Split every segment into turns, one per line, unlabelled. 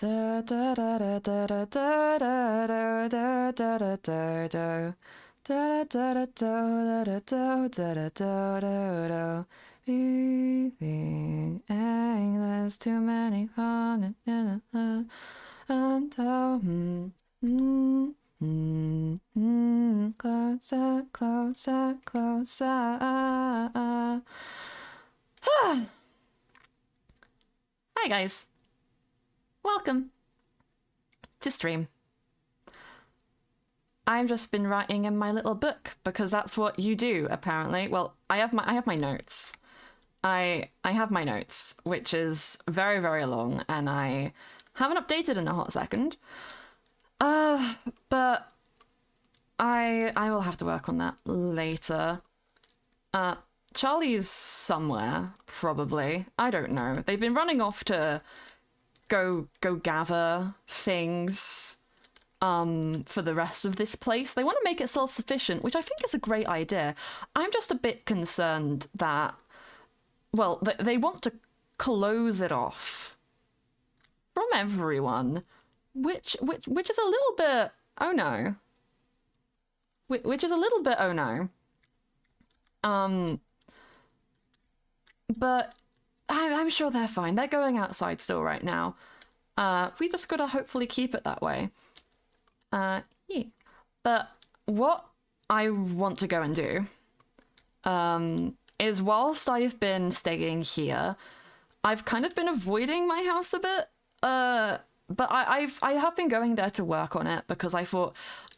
Da da da da da da da da da da da da da da. Da da da da da da da da da. Feeling there's too many fun and closer, closer, closer. Hi guys, welcome to stream. I've just been writing in my little book because that's what you do apparently. Well, I have my notes. I have my notes, which is very, very long, and I haven't updated in a hot second. But I will have to work on that later. Charlie's somewhere, probably. I don't know. They've been running off to go gather things for the rest of this place. They want to make it self-sufficient, which I think is a great idea. I'm just a bit concerned that, well, they want to close it off from everyone, which is a little bit oh no. Which is a little bit oh no. But I'm sure they're fine. They're going outside still right now. We just gotta hopefully keep it that way. Yeah. But what I want to go and do, is whilst I've been staying here, I've kind of been avoiding my house a bit. But I have been going there to work on it because I thought,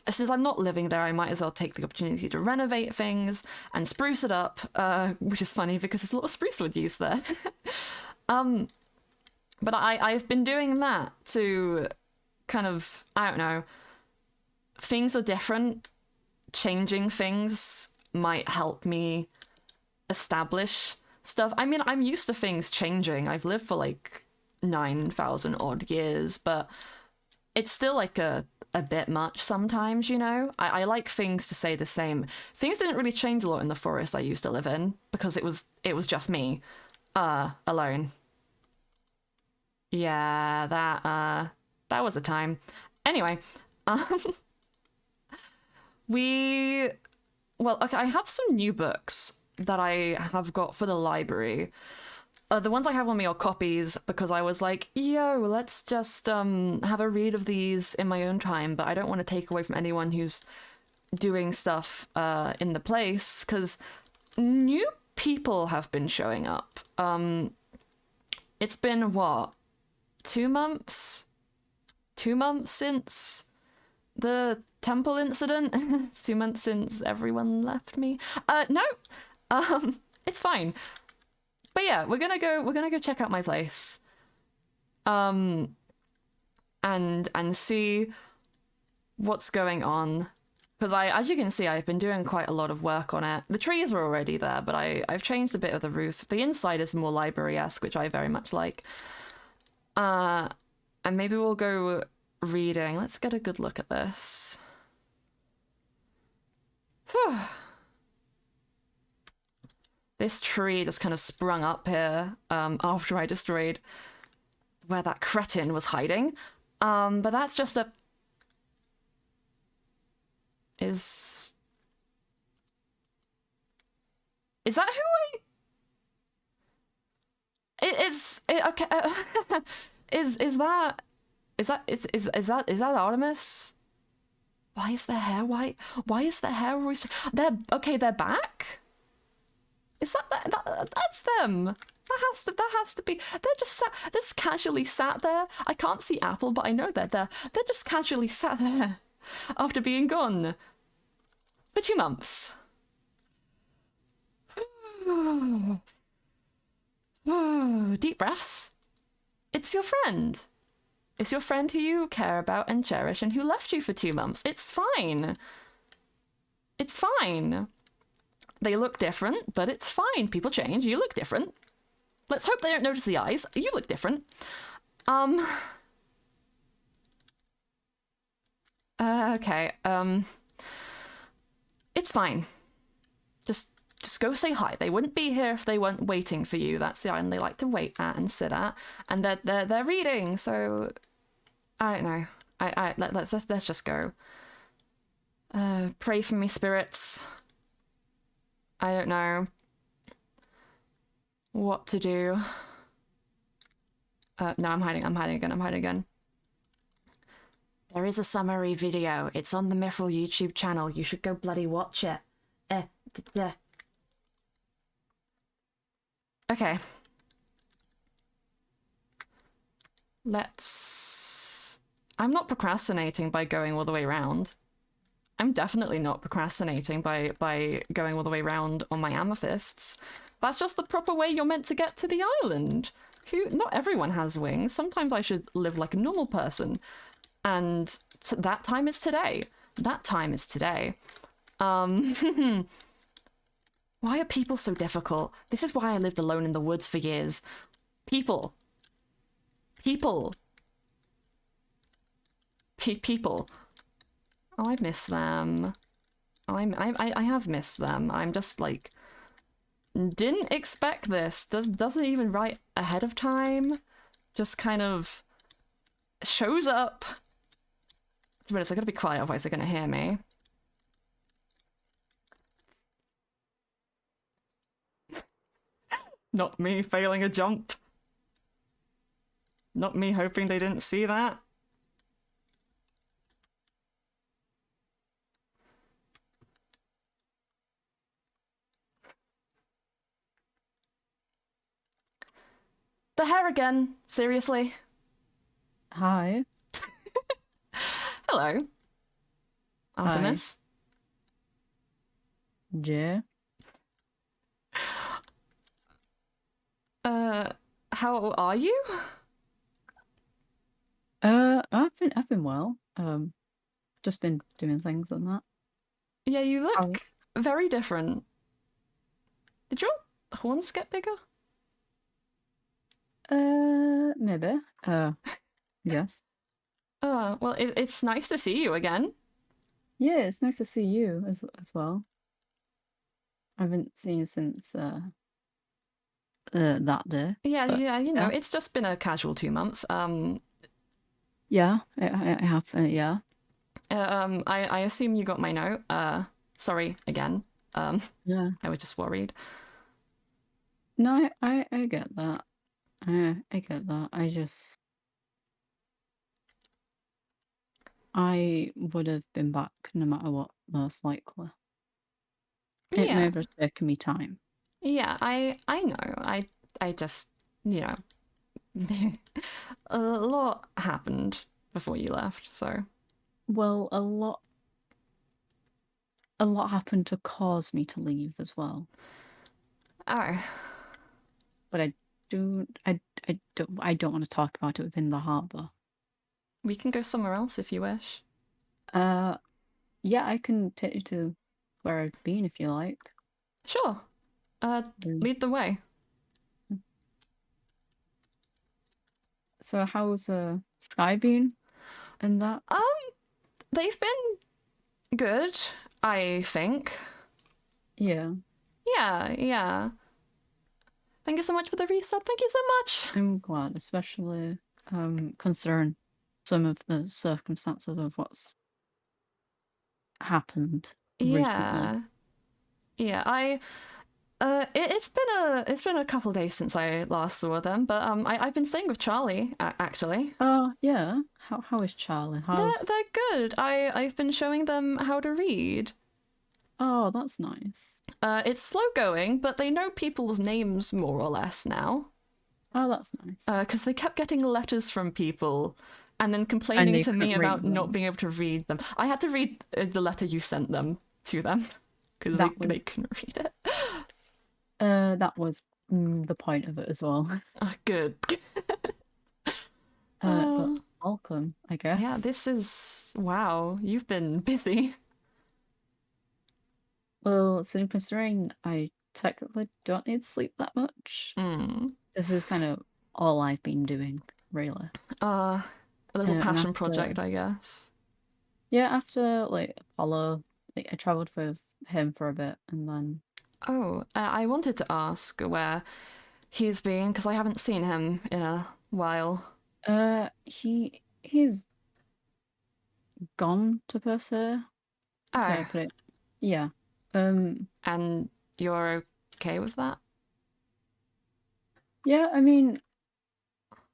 since I'm not living there, I might as well take the opportunity to renovate things and spruce it up, which is funny because there's a lot of spruce wood used there. But I've been doing that to kind of, I don't know, things are different. Changing things might help me establish stuff. I mean, I'm used to things changing. I've lived for like 9,000 odd years, but it's still like a bit much sometimes, you know? I like things to stay the same. Things didn't really change a lot in the forest I used to live in because it was just me alone. Yeah, that was a time. Anyway, well, okay, I have some new books that I have got for the library. The ones I have on me are copies because I was like, yo, let's just have a read of these in my own time, but I don't want to take away from anyone who's doing stuff in the place, because new people have been showing up. It's been, what, 2 months? 2 months since the temple incident? It's 2 months since everyone left me. No, it's fine. But yeah, we're gonna go check out my place. And see what's going on. Because as you can see, I've been doing quite a lot of work on it. The trees were already there, but I've changed a bit of the roof. The inside is more library-esque, which I very much like. And maybe we'll go reading. Let's get a good look at this. Whew. This tree just kind of sprung up here after I destroyed where that cretin was hiding. But that's just a... Is that who okay. Is that Artemis? Why is their hair white? Why is their hair always... They're back? Is that's them? That has to be. They're just casually sat there. I can't see Apple, but I know they're there. They're just casually sat there after being gone for 2 months. Deep breaths. It's your friend. It's your friend who you care about and cherish and who left you for 2 months. It's fine. It's fine. They look different, but it's fine. People change. You look different. Let's hope they don't notice the eyes. You look different. Okay. It's fine. Just go say hi. They wouldn't be here if they weren't waiting for you. That's the island they like to wait at and sit at. And they're reading, so I don't know. Let's just go. Pray for me, spirits. I don't know what to do. No, I'm hiding again. There is a summary video. It's on the Mythrill YouTube channel. You should go bloody watch it. Okay. I'm not procrastinating by going all the way around. I'm definitely not procrastinating by going all the way around on my amethysts. That's just the proper way you're meant to get to the island. Not everyone has wings. Sometimes I should live like a normal person. And that time is today. Why are people so difficult? This is why I lived alone in the woods for years. People. People. Oh, I miss them. I have missed them. I'm just like, didn't expect this. Doesn't even write ahead of time. Just kind of shows up. To be honest, I gotta be quiet, otherwise they're gonna hear me. Not me failing a jump. Not me hoping they didn't see that. The hair again, seriously.
Hi.
Hello. Artemis.
J.
How are you?
I've been well. Just been doing things and that.
Yeah, you look very different. Did your horns get bigger?
Maybe. Yes.
Well, it's nice to see you again.
Yeah, it's nice to see you as well. I haven't seen you since that day.
Yeah, you know, it's just been a casual 2 months.
Yeah, I have. Yeah.
I assume you got my note. Sorry again.
Yeah.
I was just worried.
No, I get that. I get that. I would have been back no matter what, most likely. It may have just taken me time.
Yeah, I know. I just, you know, a lot happened before you left, so.
Well, a lot happened to cause me to leave as well.
Oh.
But I don't want to talk about it within the harbour.
We can go somewhere else if you wish.
Yeah, I can take you to where I've been if you like.
Sure. Lead the way.
So how's Sky been and that?
They've been good, I think.
Yeah.
Yeah. Thank you so much for the resub. Thank you so much.
I'm glad, especially considering some of the circumstances of what's happened recently.
Yeah, it's been a couple days since I last saw them, but I've been staying with Charlie actually.
Oh yeah, how is Charlie?
They're good. I've been showing them how to read.
Oh, that's nice.
It's slow going, but they know people's names more or less now.
Oh, that's nice.
Because they kept getting letters from people and then complaining to me about not being able to read them. I had to read the letter you sent them to them because they couldn't read it.
That was the point of it as well.
Good.
But welcome, I guess.
Yeah, this is... Wow, you've been busy.
Well, so considering I technically don't need sleep that much, this is kind of all I've been doing, really.
A little passion project, I guess.
Yeah, after, like, Apollo, like, I travelled with him for a bit, and then...
Oh, I wanted to ask where he's been, because I haven't seen him in a while.
He's gone to per se.
Oh,
To put it, yeah. Um,
and you're okay with that?
yeah. I mean,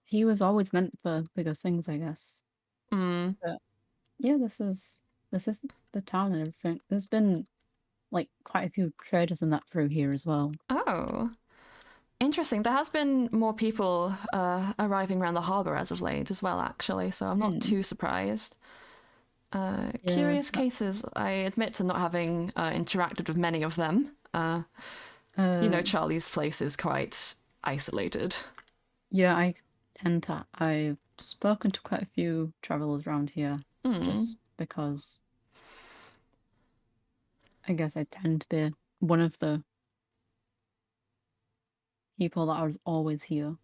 he was always meant for bigger things, I guess.
Hmm.
But yeah, this is the town and everything. There's been like quite a few traders and that through here as well.
Oh, interesting. There has been more people arriving around the harbour as of late as well, actually, so I'm not
Hmm.
too surprised.
Yeah.
Curious cases. I admit to not having interacted with many of them.
Uh,
Charlie's place is quite isolated.
yeah. I've spoken to quite a few travelers around here,
Hmm.
just because I guess I tend to be one of the people that was always here.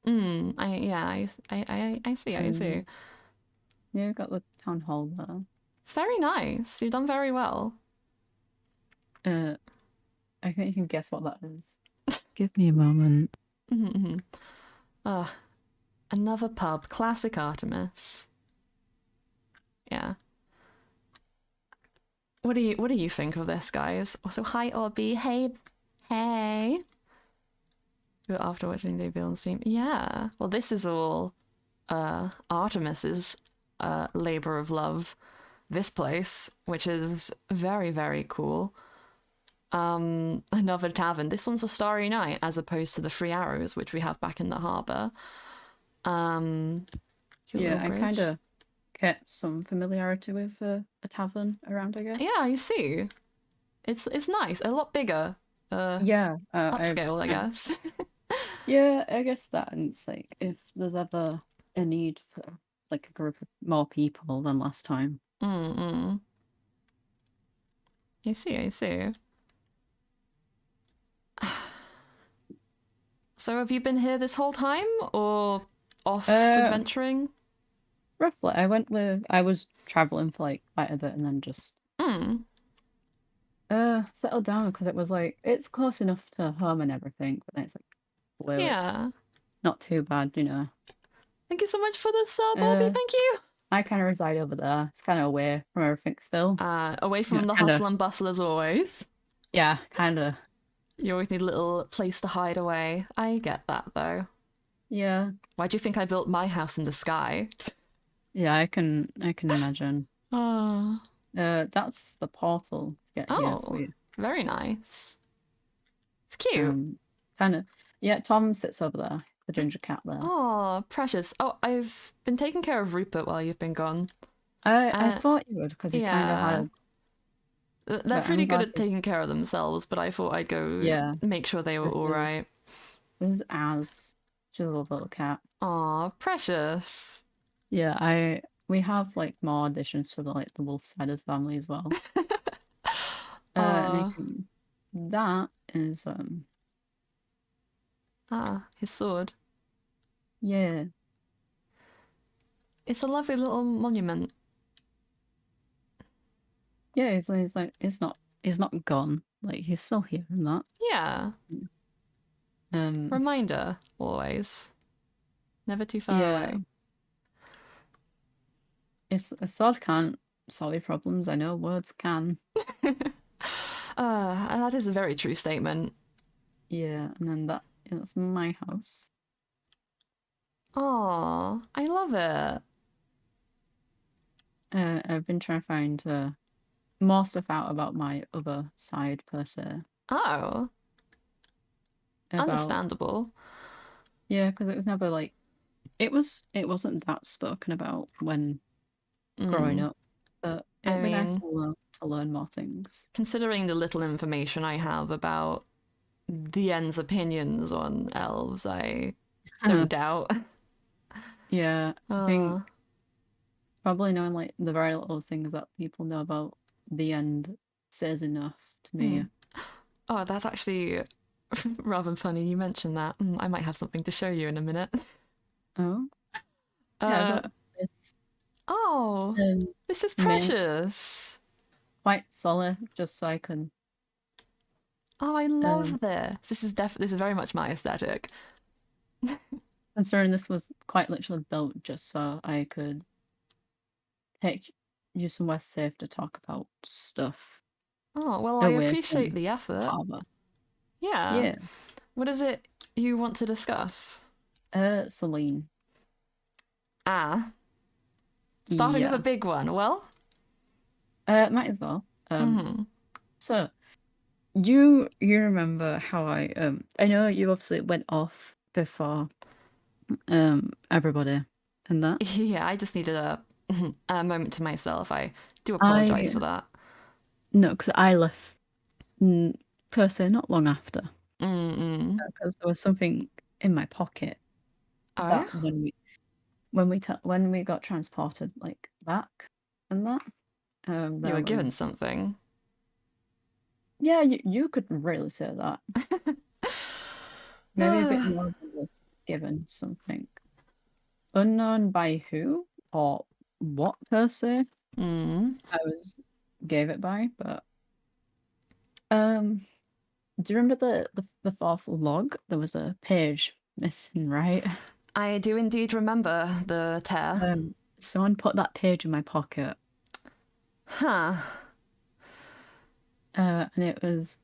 Hmm. I see. I see.
Um, yeah, we got the town hall there.
It's very nice. You've done very well.
Uh, I think you can guess what that is. Give me a moment.
Ah, another pub. Classic Artemis. Yeah. What do you think of this, guys? Also, hi Obi. Hey, hey. After watching Debut on Steam. Yeah. Well, this is all Artemis's labor of love. This place, which is very, very cool. Another tavern. This one's a Starry Night as opposed to the Three Arrows, which we have back in the harbour. Cute little
Yeah, I kind
bridge.
of get some familiarity with a tavern around, I
Yeah,
guess.
I see. It's nice. A lot bigger.
Yeah,
Upscale, I guess.
yeah, I guess that, and it's like if there's ever a need for like a group of more people than last time.
Mm-mm. I see, I see. So have you been here this whole time or off
Uh,
adventuring?
roughly, I was traveling for like quite a bit, and then just
Mm.
settled down because it was like it's close enough to home and everything, but then it's like, well, it's
Yeah.
not too bad.
Thank you so much for this, Bobby.
Uh,
Thank you.
I kind of reside over there. It's kind of away from everything still.
Away from the
Kind of,
hustle and bustle as always.
yeah, kind of,
You always need a little place to hide away. I get that though.
yeah,
Why do you think I built my house in the sky?
yeah. I can imagine.
Oh.
That's the portal to get here for
Oh,
you.
very nice. It's cute.
Um, kind of, yeah. Tom sits over there, the ginger cat there.
Oh, precious. Oh, I've been taking care of Rupert while you've been gone.
I
Uh,
thought you would because he kind of
yeah.
had,
They're
but
pretty
I'm
good
glad
at
he's,
taking care of themselves, but I thought I'd go
yeah.
make sure they were
This
all
is
right.
this is Az. She's a little cat.
Aw, precious.
Yeah, we have like more additions to the wolf side of the family as well. And I
Aw,
can that is
his sword.
yeah,
It's a lovely little monument.
yeah. It's like it's not gone. Like he's still here and that.
Yeah,
Um,
reminder, always. Never too far
yeah.
away.
If a sword can't solve your problems, I know words can.
And that is a very true statement.
Yeah, and then that's my house.
Aw, I love it.
I've been trying to find more stuff out about my other side per se.
Oh,
About
understandable.
yeah, because it was never like it wasn't that spoken about when growing
Mm.
up. But
I
it'd be nice
mean,
to learn more things.
considering the little information I have about the End's opinions on elves, I don't doubt.
Yeah, I think
Uh,
probably knowing like the very little things that people know about the end says enough to
hmm.
me.
Oh, that's actually rather funny you mentioned that. I might have something to show you in a minute.
Oh, yeah, I
Uh,
got this
oh,
um,
this is
mint
precious.
quite solid just so I can
Oh, I
um
love this. This is very much my aesthetic.
considering this was quite literally built just so I could take you somewhere safe to talk about stuff
Oh, well, I
away
appreciate
from
the
the
effort.
harbour.
Yeah.
Yeah.
What is it you want to discuss?
Celine.
Ah, starting with a
Yeah.
big one. Well,
Might as well.
mm-hmm.
So you remember how I know you obviously went off before everybody and that.
Yeah, I just needed a moment to myself. I do apologize
I
for that.
No, because I left per se not long after.
Mm-mm.
Because there was something in my pocket
Oh,
that when we got transported like back and that
you
there
were given
was
something.
yeah you could really say that maybe a bit more than was given something unknown by who or what per se
Mm.
I was gave it by, but um do you remember the fourth log? There was a page missing, right?
I do indeed remember the tear.
Someone put that page in my pocket,
Huh.
and it was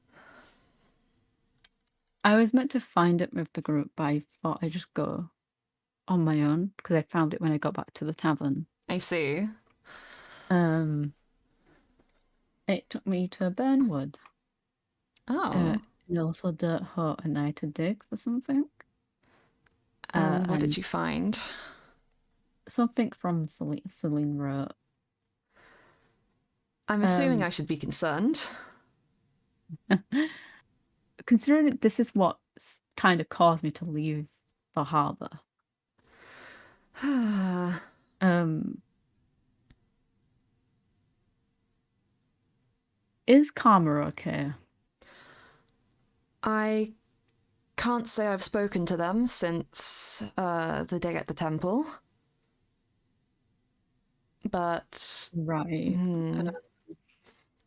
I was meant to find it with the group, but I thought I'd just go on my own because I found it when I got back to the tavern.
I see.
Um, it took me to Burnwood,
Oh.
in a little dirt hut, and I had to dig for something.
And what did
And
you find?
something from Celine wrote.
I'm assuming
Um,
I should be concerned.
considering that this is what kind of caused me to leave the harbour. Um, is Karma okay?
I can't say I've spoken to them since the day at the temple, but
Right.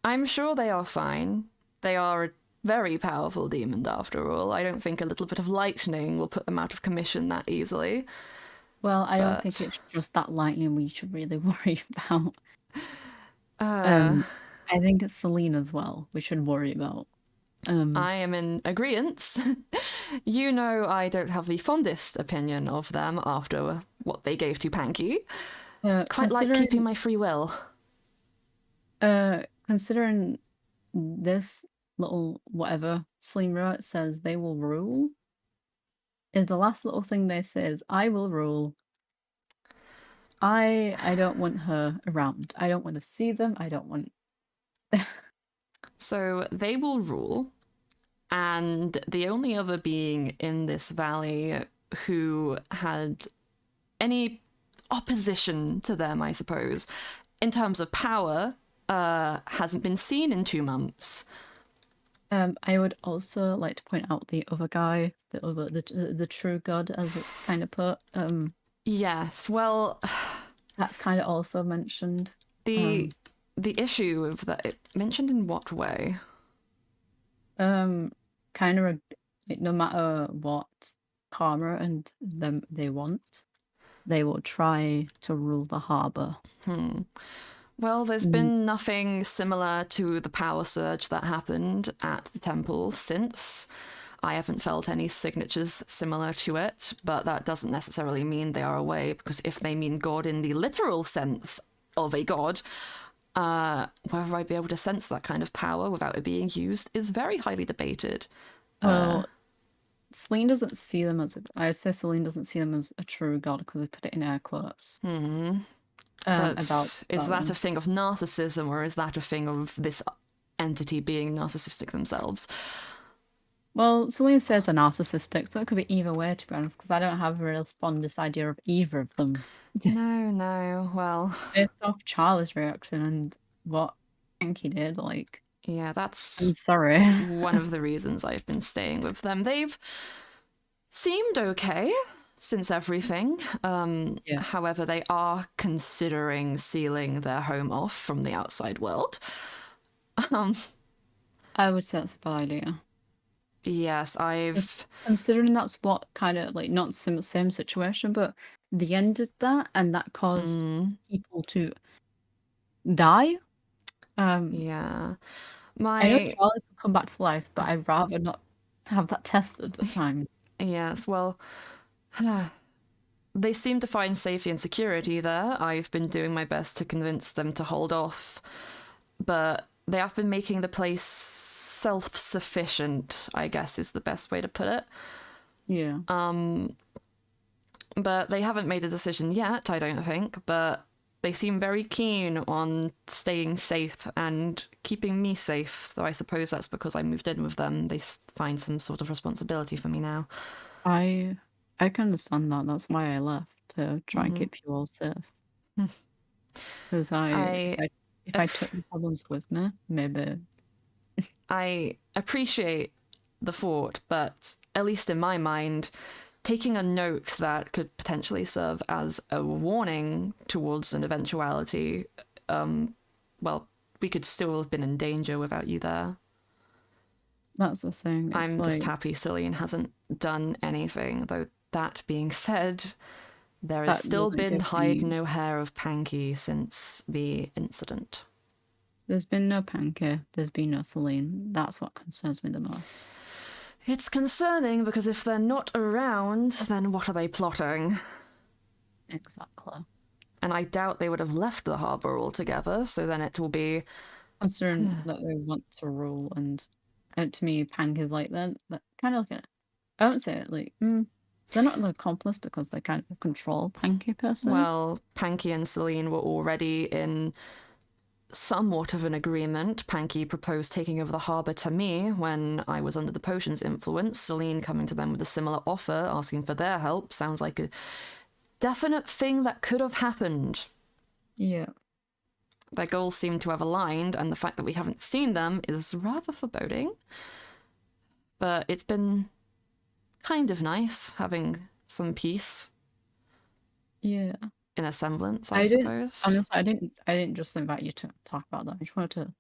I'm sure they are fine. They are a very powerful demon, after all. I don't think a little bit of lightning will put them out of commission that easily.
Well, I don't think
But
it's just that lightning we should really worry about.
uh,
Um, I think it's Celine as well we should worry about. Um,
I am in agreement. You know, I don't have the fondest opinion of them after what they gave to Panky. Quite like keeping
considering
my free will.
considering this little whatever Celine wrote says they will rule, is the last little thing they say is I will rule. I don't want her around. I don't want to see them. I don't want
So they will rule, and the only other being in this valley who had any opposition to them, I suppose, in terms of power, hasn't been seen in 2 months.
I would also like to point out the other guy, the true god, as it's kind of put.
Yes, well,
That's kind of also mentioned.
the the issue of that it mentioned in what way?
Kind of no matter what Karma and them they want, they will try to rule the harbor.
Well, there's
Mm,
been nothing similar to the power surge that happened at the temple since. I haven't felt any signatures similar to it, but that doesn't necessarily mean they are away, because if they mean God in the literal sense of a god, whether I'd be able to sense that kind of power without it being used is very highly debated.
Well, Celine doesn't see them as I'd say Celine doesn't see them as a true god because they put it in air quotes. About
But is that a
them.
thing of narcissism, or is that a thing of this entity being narcissistic themselves?
Well, Celine says they're narcissistic, so it could be either way, to be honest, because I don't have a real fondest idea of either of them.
No, no. Well,
Based off Charlie's reaction and what Anki did, like,
yeah,
I'm
that's
sorry.
one of the reasons I've been staying with them. They've seemed okay since everything.
Yeah,
However, they are considering sealing their home off from the outside world.
I would say that's a bad idea.
Yes, I've.
Considering that's what kind of like not same situation, but the end of that and that caused people to die.
Yeah.
I know
My
Charlie can come back to life, but I'd rather not have that tested at times.
yes, well, they seem to find safety and security there. I've been doing my best to convince them to hold off, but they have been making the place self-sufficient, I guess is the best way to put it.
Yeah.
But they haven't made a decision yet, I don't think, but they seem very keen on staying safe and keeping me safe, though I suppose that's because I moved in with them. They find some sort of responsibility for me now.
I I can understand that. That's why I left to try and
Mm-hmm.
keep you all safe. Because
I
if I took the problems with me, maybe
I appreciate the thought, but at least in my mind, taking a note that could potentially serve as a warning towards an eventuality, well, we could still have been in danger without you there.
that's the thing. It's
I'm just
like
happy Cillian hasn't done anything, though that being said, there has
that
still
doesn't
been
give
hide
me.
no hair of Panky since the incident.
There's been no Panky. There's been no Celine. That's what concerns me the most.
It's concerning because if they're not around, then what are they plotting?
Exactly.
And I doubt they would have left the harbour altogether, so then it will be.
Considering that they want to rule, and to me, Panky's like that kind of like I don't say it like they're not an accomplice because they kind of control Panky per se.
Well, Panky and Celine were already in somewhat of an agreement. Panky proposed taking over the harbour to me when I was under the potion's influence. Celine coming to them with a similar offer, asking for their help, sounds like a definite thing that could have happened.
Yeah.
Their goals seem to have aligned, and the fact that we haven't seen them is rather foreboding. But it's been kind of nice having some peace
Yeah.
in a semblance, I
I didn't
suppose.
honestly I didn't just invite you to talk about that. I just wanted to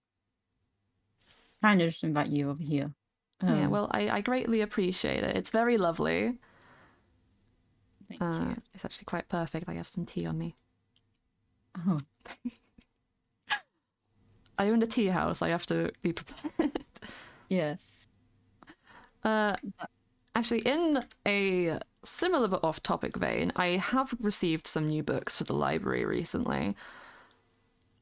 kind of just invite you over here.
Yeah, well, I greatly appreciate it. It's very lovely.
Thank you.
It's actually quite perfect. I have some tea on me.
Oh,
I own a tea house. I have to be prepared.
yes.
Uh, Actually, in a similar but off-topic vein, I have received some new books for the library recently.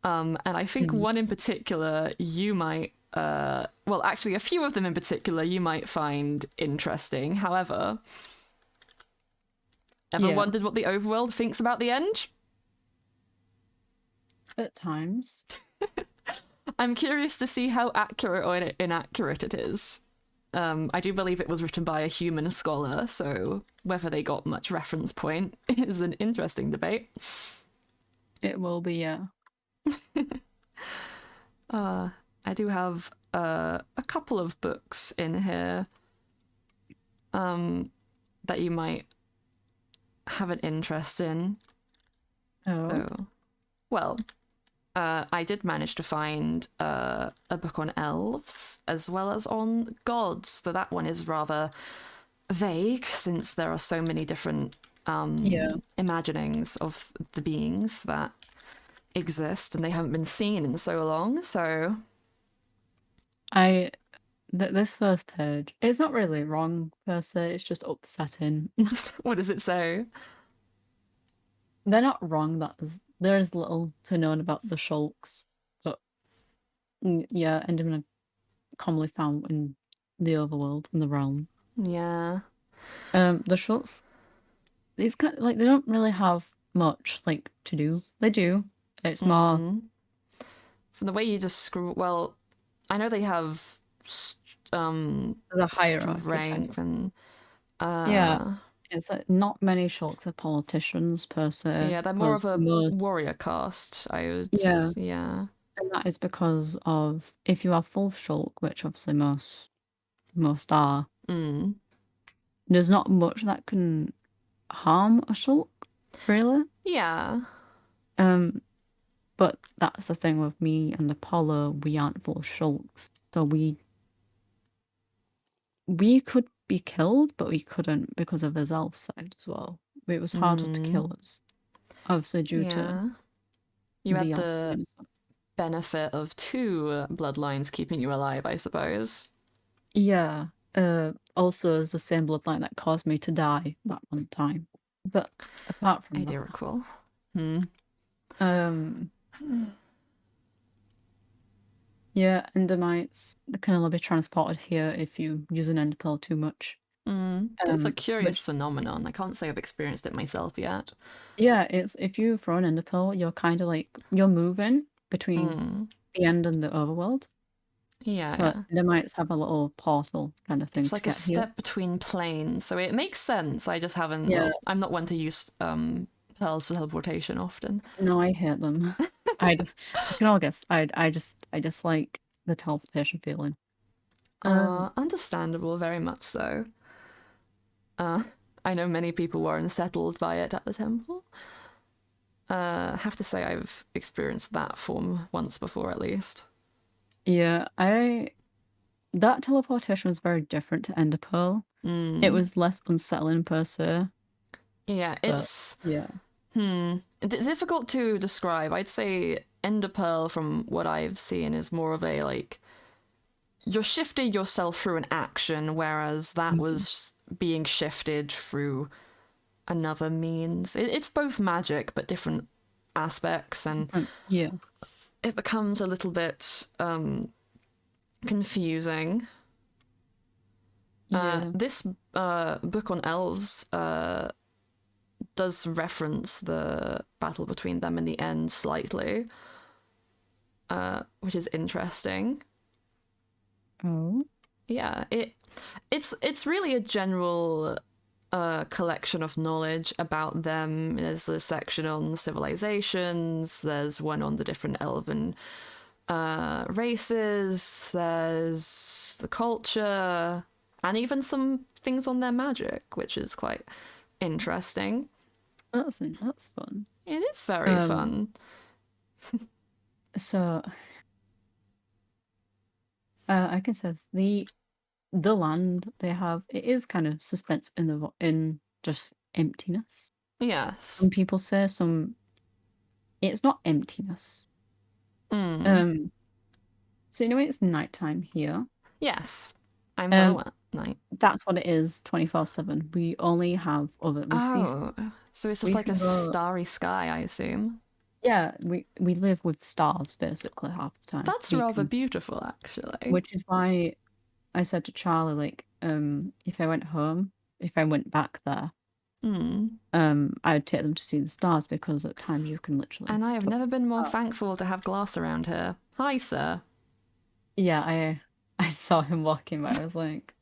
And I think
Mm.
one in particular you might, well, actually, a few of them in particular you might find interesting. However, ever
Yeah.
wondered what the overworld thinks about the end?
At times.
I'm curious to see how accurate or inaccurate it is. I do believe it was written by a human scholar, so whether they got much reference point is an interesting debate.
It will be, yeah.
I do have a couple of books in here that you might have an interest in.
Oh.
Oh, well, I did manage to find a book on elves as well as on gods. So that one is rather vague since there are so many different
Yeah.
imaginings of the beings that exist and they haven't been seen in so long. So,
I this first page, it's not really wrong per se, it's just upsetting.
what does it say?
They're not wrong that there's little to known about the Shulks, but yeah, Endermen are commonly found in the overworld in the realm.
Yeah.
The Shulks, it's kind of like they don't really have much like to do. They do. It's more
From the way you describe, well, I know they have
there's a hierarchy type.
strength and
Yeah, it's like not many Shulks are politicians per se,
yeah, they're more
because
of a
most
warrior caste. I would,
yeah,
yeah.
and that is because of if you are full Shulk, which obviously most are,
Mm.
there's not much that can harm a Shulk, really.
Yeah.
Um, but that's the thing with me and Apollo, we aren't full Shulks, so we could be killed, but we couldn't because of his elf side as well. It was harder to
Mm.
kill us, obviously due to
Yeah. You
the
had
elf
the
side.
benefit of two bloodlines keeping you alive, I suppose.
Yeah. Also is the same bloodline that caused me to die that one time. But apart
I
from
do
that,
recall. Hmm.
um, yeah, endermites they can only be transported here if you use an ender pearl too much.
That's a curious
Which
phenomenon. I can't say I've experienced it myself yet.
yeah, it's if you throw an ender pearl, you're kind of like you're moving between
Mm.
the end and the overworld.
Yeah,
So
yeah.
endermites have a little portal kind of thing
It's
to
like a
get here.
step between planes, so it makes sense. I just haven't.
Yeah,
Well, I'm not one to use pearls for teleportation often.
no, I hate them. You can all guess. I just like the teleportation feeling. Um,
Understandable, very much so. Uh, I know many people were unsettled by it at the temple. I have to say I've experienced that form once before at least.
yeah, I that teleportation was very different to Ender Pearl. It
Mm.
was less unsettling per se,
Yeah,
but
it's
yeah.
difficult to describe. I'd say Ender Pearl, from what I've seen, is more of a like you're shifting yourself through an action, whereas that
Mhm.
was being shifted through another means. It's both magic, but different aspects, and
Yeah,
it becomes a little bit confusing.
yeah.
This book on elves does reference the battle between them in the end slightly, which is interesting.
Oh,
Yeah, it's really a general collection of knowledge about them. There's a section on civilizations. There's one on the different elven races. There's the culture, and even some things on their magic, which is quite interesting.
that's fun.
It is very
Um,
fun.
so I can say this, the land they have it is kind of suspense in in just emptiness.
Yes.
Some people say some it's not emptiness.
Mm.
Um, so you know when it's nighttime here.
Yes. I'm well
Um,
aware. Night.
that's what it is 24/7. We only have other we see
Oh, so it's just
we
like a
can go
starry sky, I assume.
yeah, we live with stars basically half the time.
That's
We
rather
can
beautiful, actually.
which is why I said to Charlie, like, if I went home, if I went back there,
Hmm.
I'd take them to see the stars because at times you can literally
And I have
touch
never
the
been more
stars.
thankful to have glass around here. Hi, sir.
Yeah, I saw him walking by. I was like,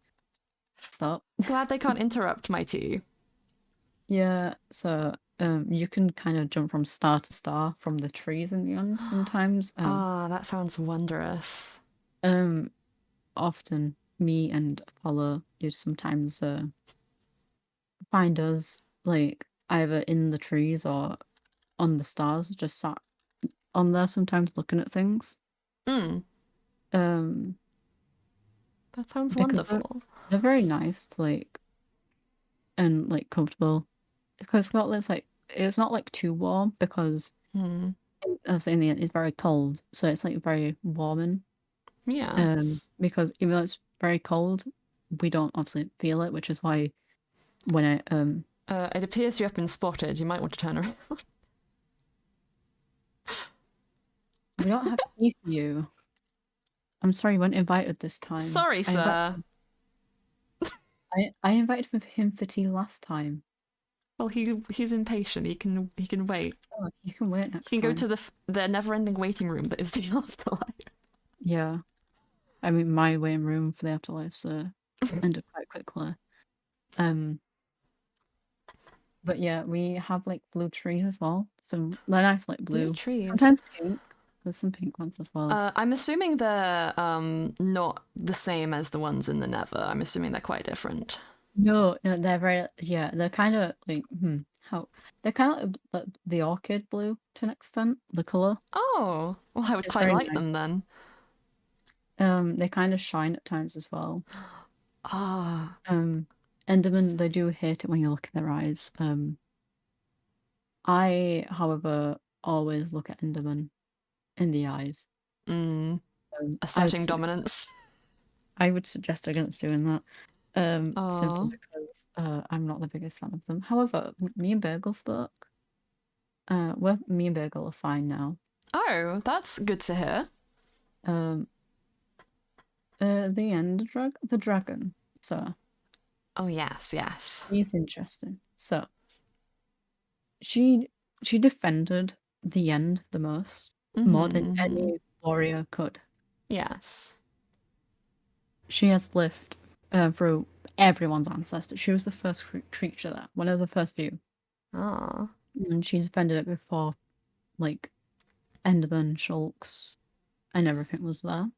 stop.
Glad they can't interrupt my tea.
Yeah, so you can kind of jump from star to star from the trees in the end sometimes.
Ah, that sounds wondrous.
Um, often me and Apollo you sometimes find us like either in the trees or on the stars, just sat on there sometimes looking at things.
Hmm,
Um,
that sounds
because
wonderful.
they're very nice to like and like comfortable. Because Scotland's like it's not like too warm because
Hmm,
in the end it's very cold, so it's like very warming.
yes.
Because even though it's very cold, we don't obviously feel it, which is why when I
It appears you have been spotted. You might want to turn around.
we don't have tea for you. I'm sorry you weren't invited this time.
Sorry, sir.
I invited him for tea last time.
Well, he's impatient. He can wait.
Oh, you can wait
He
next
can go to
time.
the never-ending waiting room that is the afterlife.
Yeah. I mean my waiting room for the afterlife, so ended quite quickly. Um but yeah, we have like blue trees as well. Some they're nice like
Blue
blue.
trees.
Sometimes pink. There's some pink ones as well.
I'm assuming they're not the same as the ones in the Nether. I'm assuming they're quite different.
No, no, they're very yeah, they're kind of like how they're kind of like the orchid blue to an extent, the color.
Oh, well, I would
It's
quite
very
like
nice.
them then.
They kind of shine at times as well.
Ah,
Enderman, they do hate it when you look in their eyes. I, however, always look at Enderman. in the eyes.
Mm.
I would
Asserting dominance.
I would suggest against doing that. Simply
Oh.
because I'm not the biggest fan of them. However, me and Bagel spoke. Well, me and Bagel are fine now.
Oh, that's good to hear.
Um, the dragon. So
Oh, yes, yes.
he's interesting. So she she defended the end the most, more than
Mm-hmm.
any warrior could.
Yes.
She has lived through everyone's ancestors. She was the first creature there, one of the first few,
Ah,
and she defended it before like Enderman, Shulks, and everything was there.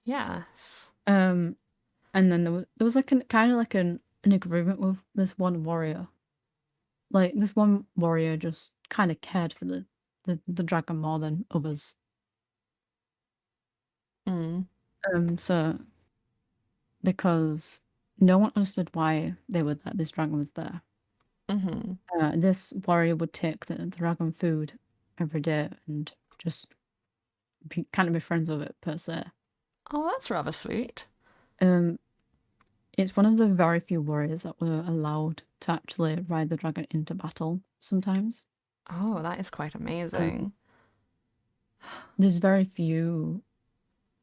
yes.
Um, and then there was like kind of like an agreement with this one warrior. Like this one warrior just kind of cared for the dragon more than others.
Mm.
So because no one understood why they were there, this dragon was there.
Mm-hmm.
This warrior would take the dragon food every day and just kind of be friends with it per se.
Oh, that's rather sweet.
Um, it's one of the very few warriors that were allowed to actually ride the dragon into battle sometimes.
Oh, that is quite
Um,
amazing.
there's very few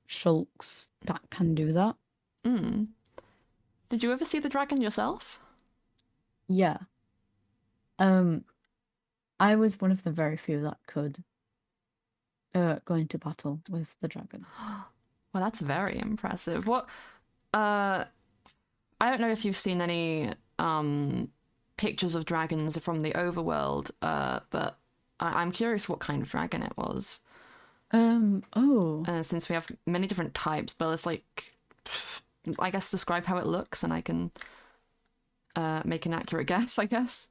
shulks that can do that.
Mm. Did you ever see the dragon yourself?
Yeah. Um, I was one of the very few that could go into battle with the dragon.
Well, that's very impressive. What uh I don't know if you've seen any pictures of dragons from the overworld, but I'm curious what kind of dragon it was.
Oh,
Since we have many different types, but it's like, I guess describe how it looks, and I can make an accurate guess. I guess.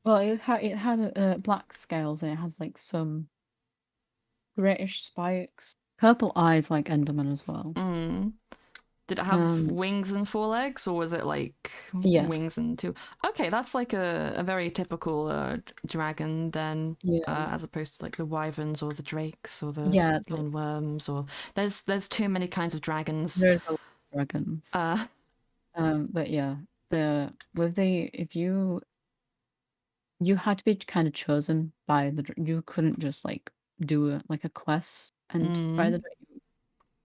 well, it had black scales and it has like some grayish spikes, purple eyes like Enderman as well.
Mm. Did it have
Um,
wings and four legs, or was it like wings
yes,
and two? Okay, that's like a very typical dragon then,
yeah,
as opposed to like the wyverns or the drakes or the
yeah.
glowworms. Or there's too many kinds of dragons.
There's a lot of dragons.
Uh,
But yeah, the with the if you had to be kind of chosen by you couldn't just like do like a quest and by
mm,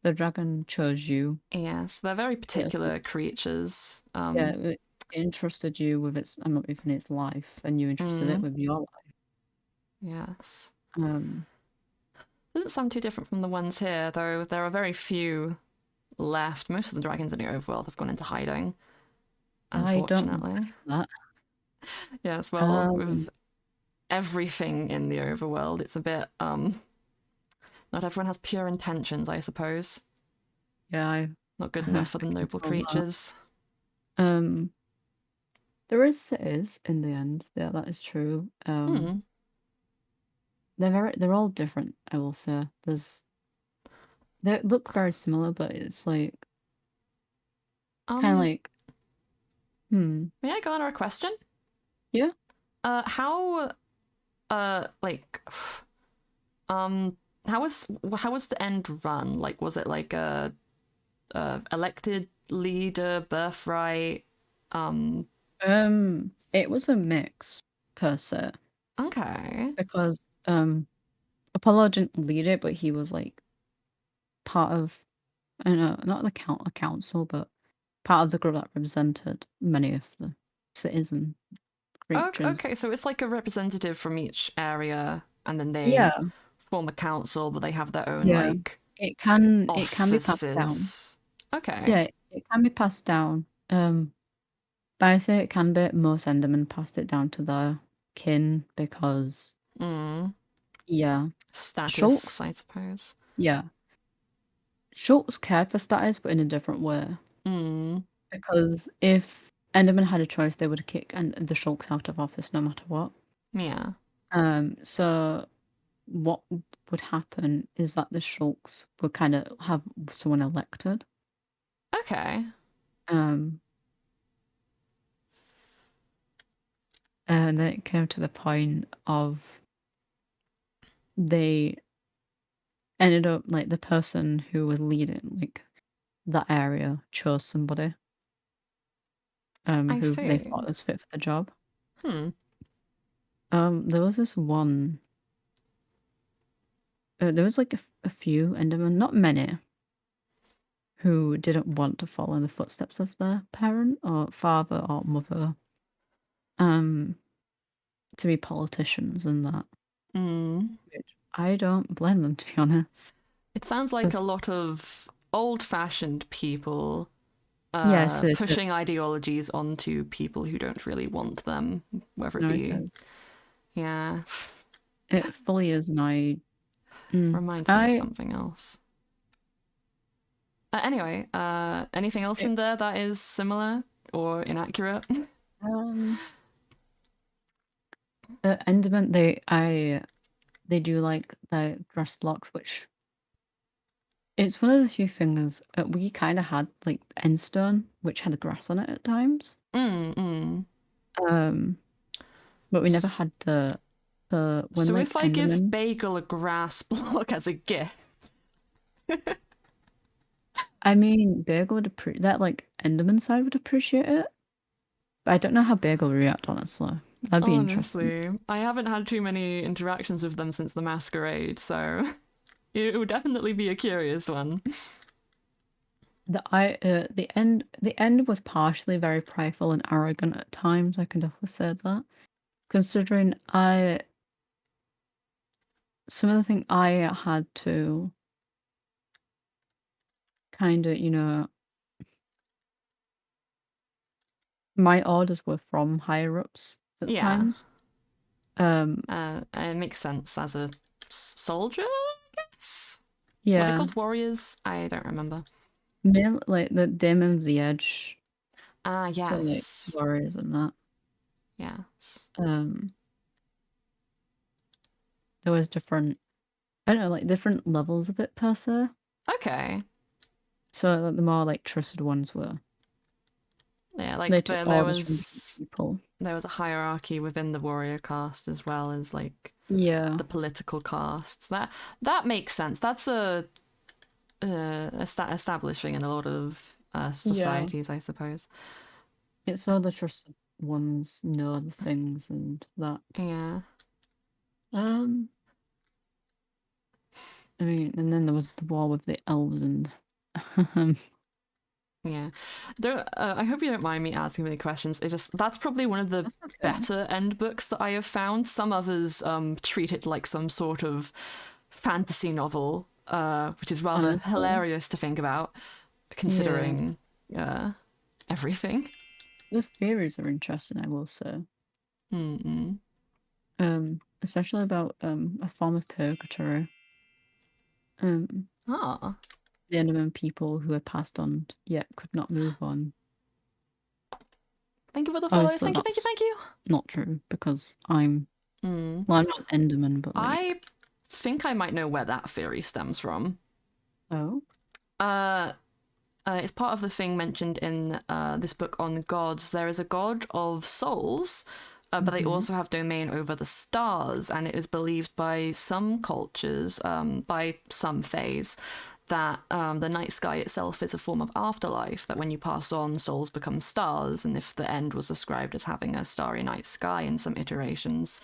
the dragon chose you.
yes, they're very
It,
particular creatures.
yeah, it entrusted you with its within its life, and you entrusted it
Mm,
with your life.
yes.
Um,
Doesn't sound too different from the ones here, though. There are very few left. Most of the dragons in the overworld have gone into hiding,
I don't know
unfortunately.
that.
Yes, well,
Um,
with everything in the overworld, it's a bit not everyone has pure intentions, I suppose.
yeah,
Not good enough
I
for the
can
noble
tell that.
creatures.
Um, there is cities in the end. Yeah, that is true.
Hmm.
They're all different, I will say. They look very similar, but it's like kind of
Um,
like, hmm,
may I go on a question?
yeah.
How like um how was the end run? Like was it like a elected leader, birthright? Um
It was a mix per se
okay.
because Apollo didn't lead it, but he was like part of, I don't know, not a council, but part of the group that represented many of the cities and creatures.
Okay, so it's like a representative from each area and then they
Yeah,
form a council, but they have their own
yeah.
like
It can be passed down.
offices. Okay.
Yeah, it can be passed down. But I say it can be. Most Endermen passed it down to their kin because,
Mm.
yeah,
Status,
Schultz,
I suppose.
yeah, Schultz cared for status, but in a different way.
Mm.
Because if Enderman had a choice, they would kick and the Schultz out of office no matter what.
Yeah.
So what would happen is that the Schultz would kind of have someone elected.
Okay.
Um, and then it came to the point of they ended up like the person who was leading like that area chose somebody
I
who they
see.
thought was fit for the job.
Hmm.
There was this one. There was like a few Endermen, not many, who didn't want to follow in the footsteps of their parent or father or mother, um, to be politicians and that.
Hmm.
Which I don't blame them, to be honest.
It sounds like a
'Cause,
lot of old-fashioned people
yes, it
pushing
is.
ideologies onto people who don't really want them, whether it
No, it
be,
is.
yeah,
It fully is, and
reminds me of
I,
something else. Anyway, anything else
it,
in there that is similar or inaccurate?
um, Enderman, they do like the grass blocks, which it's one of the few things we kind of had like Endstone, which had grass on it at times.
Mm.
Um, but we never had the when
So
like
if I give
Enderman.
Bagel a grass block as a gift,
I mean, Bagel would appreciate that. Like Enderman side would appreciate it, but I don't know how Bagel would react. Honestly, that'd be interesting.
honestly, I haven't had too many interactions with them since the masquerade, so it would definitely be a curious one.
The end was partially very prideful and arrogant at times. I can definitely say that. Considering some of the things I had to kind of, my orders were from higher ups at
Yeah,
times. Um,
it makes sense as a soldier, I guess? Were they
yeah,
called warriors? I don't remember.
like the Demon of the Edge,
Ah,
so like
yes.
warriors and that.
Yes.
Um, there was different, I don't know, like different levels of it per se.
Okay.
So like, the more like trusted ones were
Yeah,
they
like
took
there
orders from different
was
people.
there was a hierarchy within the warrior caste as well as like
Yeah,
the political castes. That makes sense. That's a establishing in a lot of
yeah.
societies, I suppose.
It's all the trusted ones know the things and that.
Yeah.
Um, I mean, and then there was the war with the elves and
Yeah. Don't, I hope you don't mind me asking many questions. It's just that's probably one of the
that's okay.
better end books that I have found. Some others treat it like some sort of fantasy novel, which is rather
Honestly,
hilarious to think about,
yeah,
considering uh, everything.
the theories are interesting, I will say.
Mm-mm.
Especially about a form of purgatory. Um,
Ah,
the Enderman people who had passed on yet could not move on.
thank you for the follows.
Obviously,
Thank you, thank you,
that's
thank you.
not true because I'm
Mm.
well, I'm not Enderman, but like,
I think I might know where that theory stems from.
oh,
Uh, it's part of the thing mentioned in this book on gods. There is a god of souls, but they
mm-hmm.
also have domain over the stars, and it is believed by some cultures, by some fays, that the night sky itself is a form of afterlife. That when you pass on, souls become stars, and if the end was described as having a starry night sky in some iterations,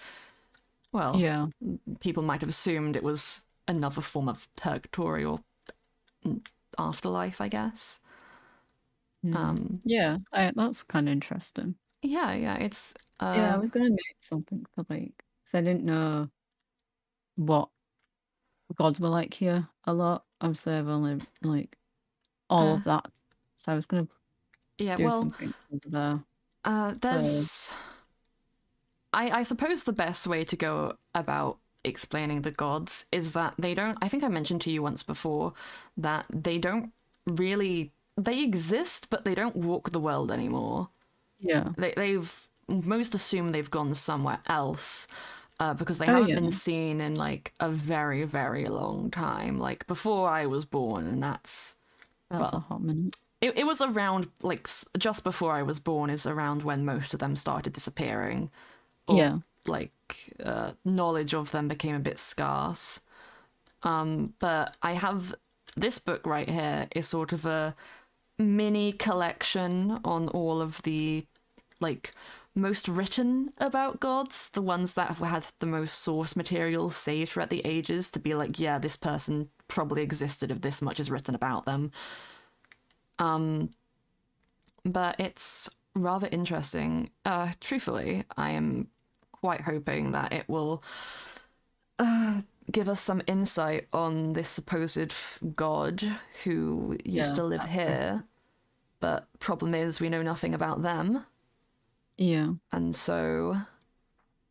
well,
Yeah,
people might have assumed it was another form of purgatory or afterlife, I guess.
yeah, that's kind of interesting.
Yeah, it's
Yeah, I was gonna make something for like, because I didn't know what gods were like here a lot. Obviously, I've only like all
uh
of that, so I was gonna
yeah,
do
well,
something over there. For
there's I suppose the best way to go about explaining the gods is that they don't, I think I mentioned to you once before that they don't really, they exist but they don't walk the world anymore.
yeah.
They've most assume they've gone somewhere else, because they
Oh
haven't
yeah,
been seen in like a very, very long time, like before I was born, and that's,
that's a
well,
hot minute.
it was around like just before I was born is around when most of them started disappearing, or
Yeah,
like knowledge of them became a bit scarce. But I have this book right here is sort of a mini collection on all of the like most written about gods, the ones that have had the most source material saved throughout the ages to be like, yeah, this person probably existed if this much is written about them. But it's rather interesting. Truthfully, I am quite hoping that it will give us some insight on this supposed god who used to live here. But problem is, we know nothing about them.
Yeah.
And so,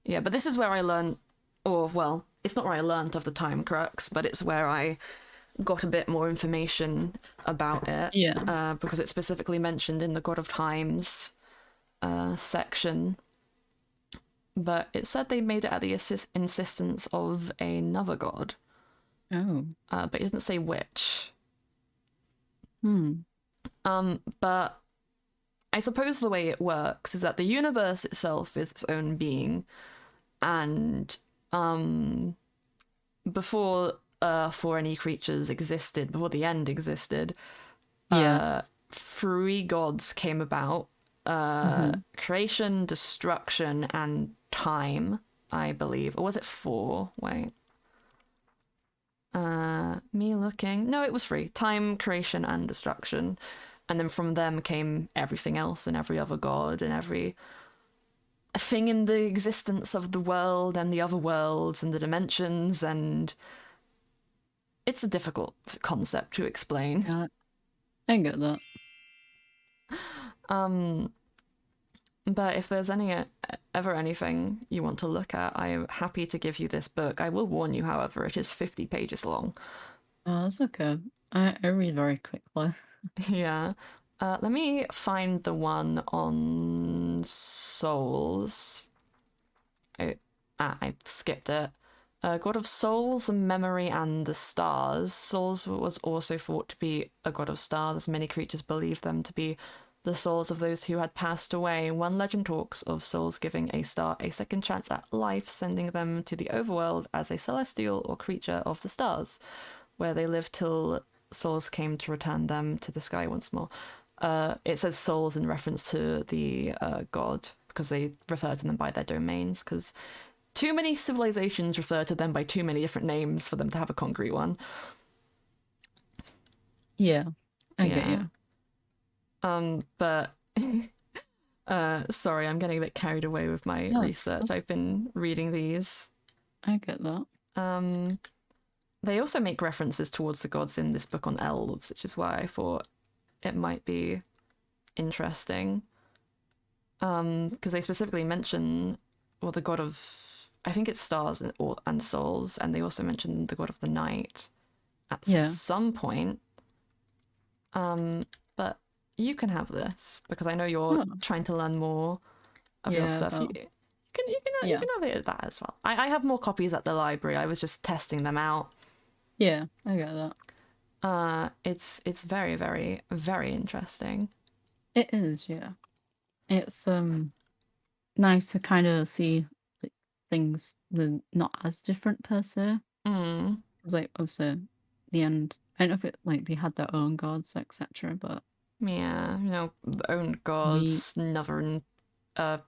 yeah, but this is where I learned, or well, it's not where I learned of the time crux, but it's where I got a bit more information about it.
Yeah.
Because it's specifically mentioned in the God of Times section. But it said they made it at the insistence of another god.
Oh.
But it doesn't say which.
Hmm.
But I suppose the way it works is that the universe itself is its own being, and before Earth or any creatures existed, before the end existed,
Yes.
three gods came about: creation, destruction, and time. I believe, or was it four? Wait. Me looking. No, it was three: time, creation, and destruction. And then from them came everything else and every other god and every thing in the existence of the world and the other worlds and the dimensions. And it's a difficult concept to explain.
Yeah. I get that.
But if there's ever anything you want to look at, I am happy to give you this book. I will warn you, however, it is 50 pages long.
Oh, that's okay. I read very quickly.
Yeah. Let me find the one on Souls. I skipped it. God of Souls, Memory, and the Stars. Souls was also thought to be a god of stars, as many creatures believed them to be the souls of those who had passed away. One legend talks of souls giving a star a second chance at life, sending them to the overworld as a celestial or creature of the stars, where they lived till souls came to return them to the sky once more. It says souls in reference to the god because they refer to them by their domains, because too many civilizations refer to them by too many different names for them to have a concrete one.
Yeah, I get you.
But sorry, I'm getting a bit carried away with my research. I've been reading these.
I get that.
They also make references towards the gods in this book on elves, which is why I thought it might be interesting. Because they specifically mention, well, the god of, I think it's stars and souls, and they also mention the god of the night at some point. But you can have this because I know you're trying to learn more of your stuff. You can have it at that as well. I have more copies at the library. I was just testing them out.
Yeah, I get that.
It's very, very, very interesting.
It is, yeah. It's nice to kind of see like things that are not as different per se. Because like obviously the end, I don't know if it like they had their own gods, etc. But
yeah, you know, own gods, another what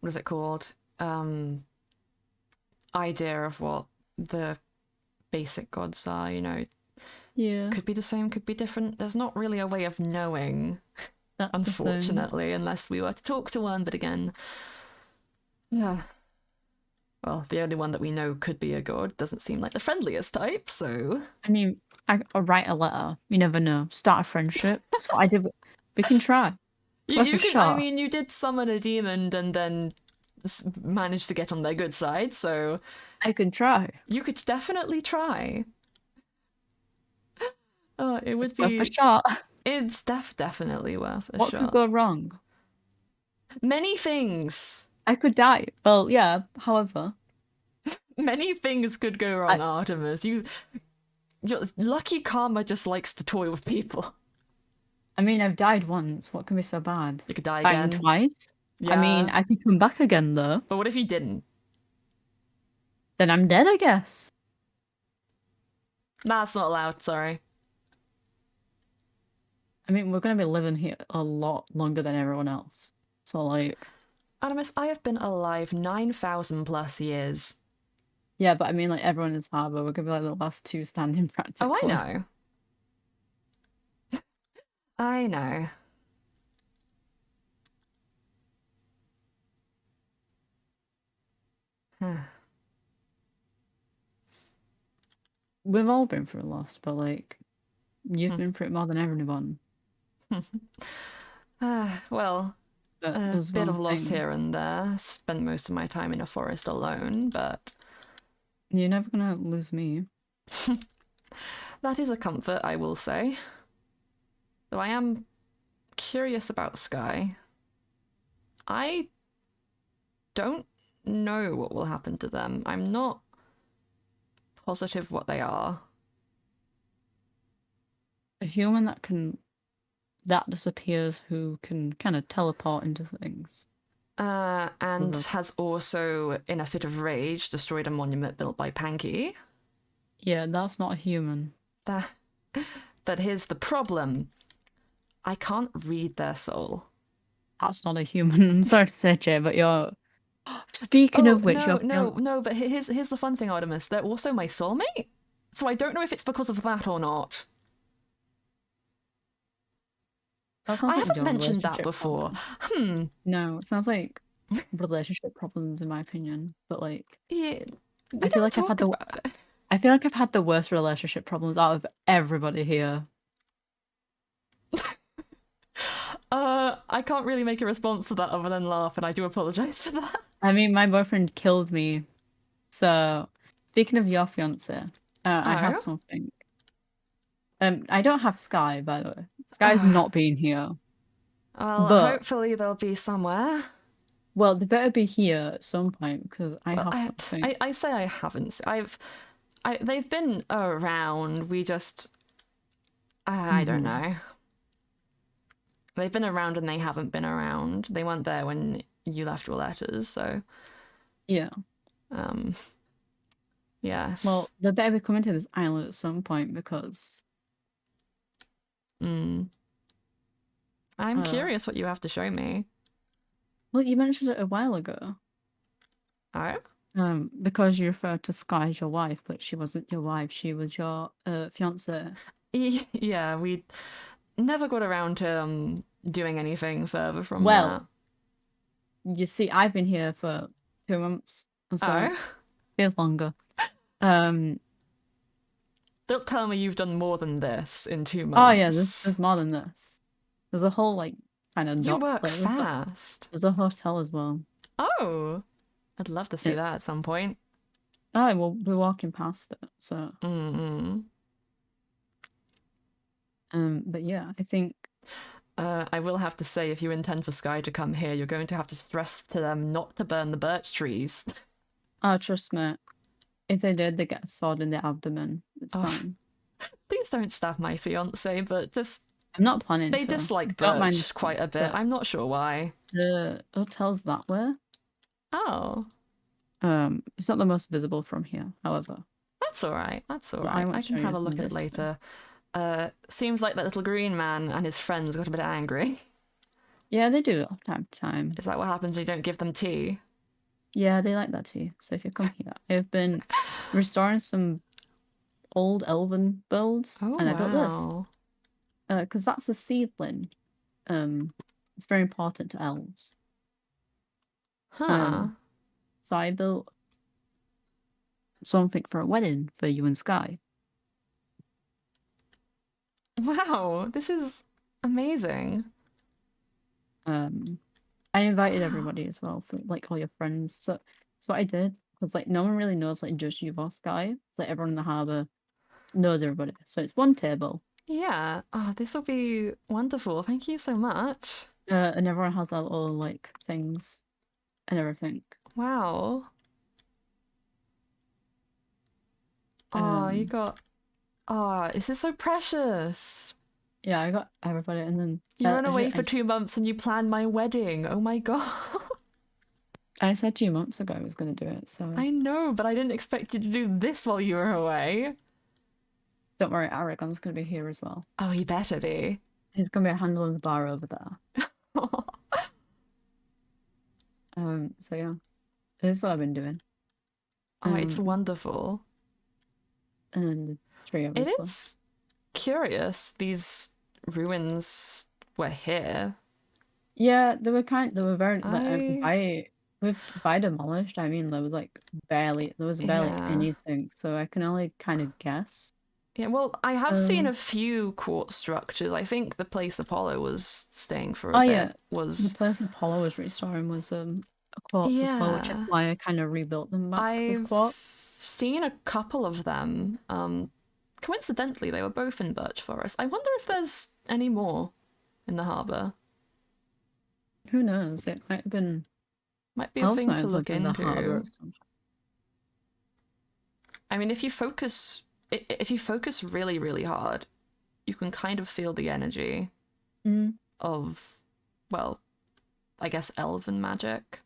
is it called? Idea of what the basic gods are, you know.
Yeah.
Could be the same, could be different. There's not really a way of knowing, unfortunately, unless we were to talk to one. But again, yeah. Well, the only one that we know could be a god doesn't seem like the friendliest type, so...
I mean, I'll write a letter. You never know. Start a friendship. That's what I did. We can try.
You can, I mean, you did summon a demon and then managed to get on their good side, so...
I can try.
You could definitely try. It would
it's
be...
worth a shot.
It's definitely worth a shot.
What could go wrong?
Many things.
I could die. Well, yeah, however.
Many things could go wrong, Artemis. Your lucky karma just likes to toy with people.
I mean, I've died once. What can be so bad?
You could die again.
Dying twice?
Yeah.
I mean, I could come back again, though.
But what if you didn't?
Then I'm dead, I guess.
That's not allowed, sorry.
I mean, we're gonna be living here a lot longer than everyone else. So like,
Artemis, I have been alive 9,000 plus years.
yeah, but I mean, like everyone is Harbour. We're gonna be like the last two standing
Oh, I
practically.
know. I know.
We've all been through loss, but like, you've been through it more than everyone.
Well,
But
a
there's
bit of
one
loss
thing.
here and there. Spent most of my time in a forest alone, but
You're never gonna lose me.
that is a comfort, I will say. Though I am curious about Sky. I don't know what will happen to them. I'm not positive what they are.
A human that disappears who can kind of teleport into things.
And has also, in a fit of rage, destroyed a monument built by Panky.
Yeah, that's not a human.
But here's the problem. I can't read their soul.
That's not a human. I'm sorry to say, Jay, but you're. Speaking
Oh,
of which, your
no, but here's the fun thing, Artemis. They're also my soulmate. So I don't know if it's because of that or not.
that sounds
I
like
haven't
your
mentioned that
relationship
before.
problem. No, it sounds like relationship problems in my opinion. But like,
Yeah, we
I feel
don't
like
talk about it.
I feel like I've had the worst relationship problems out of everybody here.
I can't really make a response to that other than laugh, and I do apologize for that.
I mean, my boyfriend killed me. So, speaking of your fiance, I have
Oh,
something. I don't have Sky, by the way. Sky's not been here.
well,
But,
hopefully they'll be somewhere.
well, they better be here at some point because I
Well,
have
I,
something.
I, I say I haven't. They've been around. We just, I don't
Mhm.
know. They've been around and they haven't been around. They weren't there when you left your letters, so
Yeah.
um, yes.
Well, they better be coming to this island at some point because
Mm. I'm
uh
curious what you have to show me.
well, you mentioned it a while ago.
Oh,
Because you referred to Sky as your wife, but she wasn't your wife, she was your fiance.
yeah. We never got around to doing anything further from that.
Well, you see, I've been here for 2 months, and so
Oh,
feels longer. Um,
don't tell me you've done more than this in two
oh yeah,
months.
there's more than this. There's a whole like kind of
You
docks
work
place.
fast.
There's a hotel as well.
Oh, I'd love to see that
It's
at some point.
oh, we'll be walking past it. So
Mm-mm.
but yeah, I think
I will have to say, if you intend for Sky to come here, you're going to have to stress to them not to burn the birch trees.
oh trust me, if they did, they get a sword in their abdomen. It's
Oh,
fine.
please don't stab my fiance, but just
I'm not planning
they
to.
dislike
Don't mind the
birch quite
smoke.
a bit.
So
I'm not sure why.
the hotel's that way.
Oh,
It's not the most visible from here, however.
that's all right. That's all
What I
right. I
want to
can
show you
have a
is
look at it
this way.
later. Seems like that little green man and his friends got a bit angry.
Yeah, they do from time to time.
Is that what happens when you don't give them tea?
Yeah, they like that too. So if you come here, I've been restoring some old elven builds,
Oh,
and I built this.
wow.
Because that's a seedling. It's very important to elves.
Huh.
So I built something for a wedding for you and Sky.
Wow, this is amazing.
I invited everybody as well, for like all your friends. So that's what I did. Because like no one really knows like just you or Sky. It's like everyone in the harbour knows everybody. So it's one table.
Yeah. Oh, this will be wonderful. Thank you so much.
And everyone has their little like things and everything.
Wow. Oh, you
Um,
got. Oh, this is so precious.
yeah, I got everybody, and then
You run
actually,
away for 2 months and you plan my wedding. Oh my god.
I said 2 months ago I was gonna do it, so
I know, but I didn't expect you to do this while you were away.
Don't worry, Aragon's gonna be here as well.
Oh, he better be.
He's gonna be handling the bar over there.
Oh,
So yeah, this is what I've been doing.
it's
Um,
wonderful.
and then the tree,
It
obviously.
is curious these ruins were here.
Yeah, they were very like
I,
by demolished. I mean, there was barely
yeah.
anything, so I can only kind of guess.
Yeah, well, I have seen
Um,
a few quartz structures. I think the place Apollo was staying for a
oh
bit
yeah, the
was.
place Apollo was restoring was a quartz as well, which is
Yeah.
why I kind of rebuilt them back with
I've
quartz.
seen a couple of them. Coincidentally, they were both in Birch Forest. I wonder if there's any more in the harbour.
Who knows? It might have been
Might be a
else
thing
might
to
have
look
lived in the harbor or
into.
something.
I mean, if you focus really, really hard, you can kind of feel the energy
Mm,
of, well, I guess elven magic.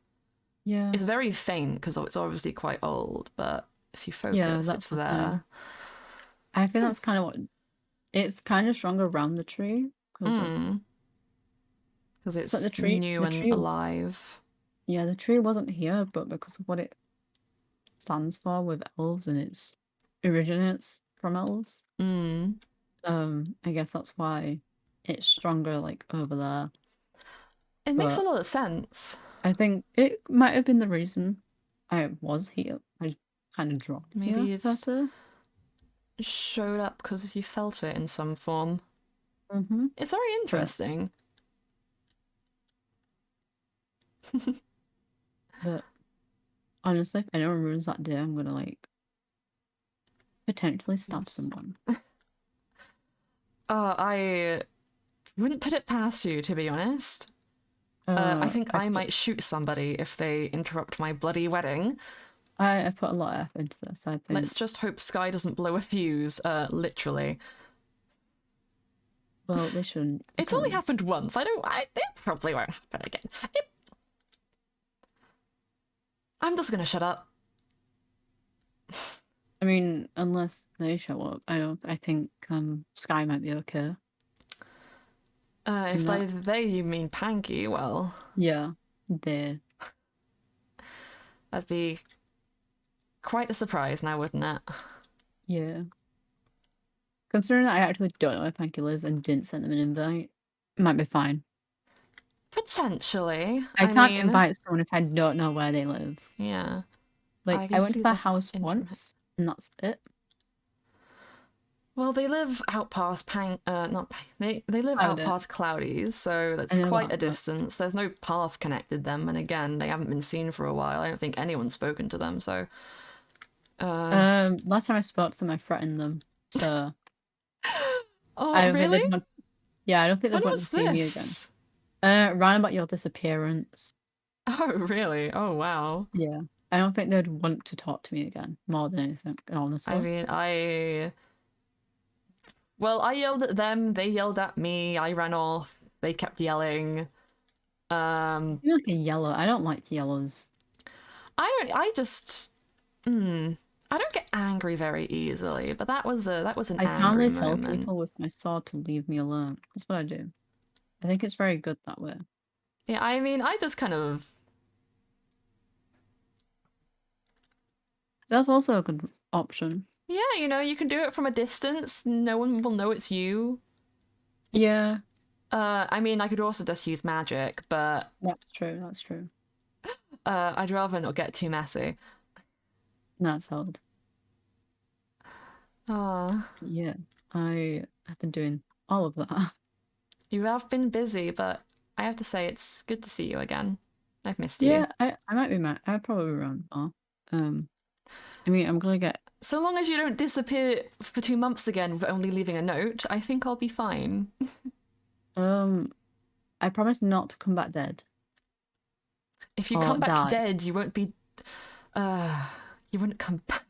yeah,
It's very faint because it's obviously quite old, but if you
yeah,
focus,
that's
it's
the thing.
there.
I think that's kind of what it's kind of stronger around the tree because
Hmm. Because
it's like
it's new
the
and
tree,
alive.
yeah, the tree wasn't here, but because of what it stands for with elves and it originates from elves.
Hmm.
I guess that's why it's stronger like over there.
It makes a
But
lot of sense.
I think it might have been the reason I was here. I kind of dropped here,
Maybe
per
it's
se.
showed up because you felt it in some form.
Mm-hmm.
It's very
But
interesting.
but honestly, if anyone ruins that day, I'm gonna like potentially stab
Yes.
someone.
I wouldn't put it past you, to be honest. I think
I
I
put
might shoot somebody if they interrupt my bloody wedding.
I put a lot of effort into this. I
Let's
think.
just hope Sky doesn't blow a fuse, literally.
Well, they shouldn't
It's only
because
happened once. It probably won't happen again. I'm just gonna shut up.
I mean, unless they show up, I don't. I think Sky might be okay in
If by
that.
they you mean Panky, well,
Yeah, they.
that'd be quite a surprise now, wouldn't it?
Yeah. Considering that I actually don't know where Panky lives and didn't send them an invite, it might be fine.
Potentially.
I
I
can't
mean,
invite someone if I don't know where they live.
yeah,
Like,
I
I
can
went to
see
their
the
house
intro.
once, and that's it.
Well, they live out past not Pang. They live
I
out
did.
past Cloudies, so
I
that's
know
quite
that,
a
but
distance. There's no path connected them, and again, they haven't been seen for a while. I don't think anyone's spoken to them, so uh
last time I spoke to them, I threatened them. So
Oh,
I don't think
really?
they'd want. Yeah, I don't think
When
they'd want to
was
see me again.
this?
Round about your disappearance.
Oh, really? Oh, wow.
Yeah. I don't think they'd want to talk to me again, more than anything,
I
honestly.
mean, I yelled at them, they yelled at me, I ran off, they kept yelling.
I
Um
feel like a yellow. I don't like yellows.
I just I don't get angry very easily, but that was an
I
angry
calmly tell
moment.
people with my sword to leave me alone. That's what I do. I think it's very good that way.
Yeah, I mean, I just kind of
That's also a good option.
yeah, you can do it from a distance. No one will know it's you.
Yeah,
I mean, I could also just use magic, but
that's true. That's true.
I'd rather not get too messy.
That's hard.
Ah,
Yeah, I have been doing all of that.
you have been busy, but I have to say it's good to see you again. I've missed you.
Yeah, I might be mad. I'll probably run more. Um, I mean, I'm gonna get.
So long as you don't disappear for 2 months again with only leaving a note, I think I'll be fine.
Um, I promise not to come back dead
If you
or
come back
die.
dead, uh, you wouldn't come back.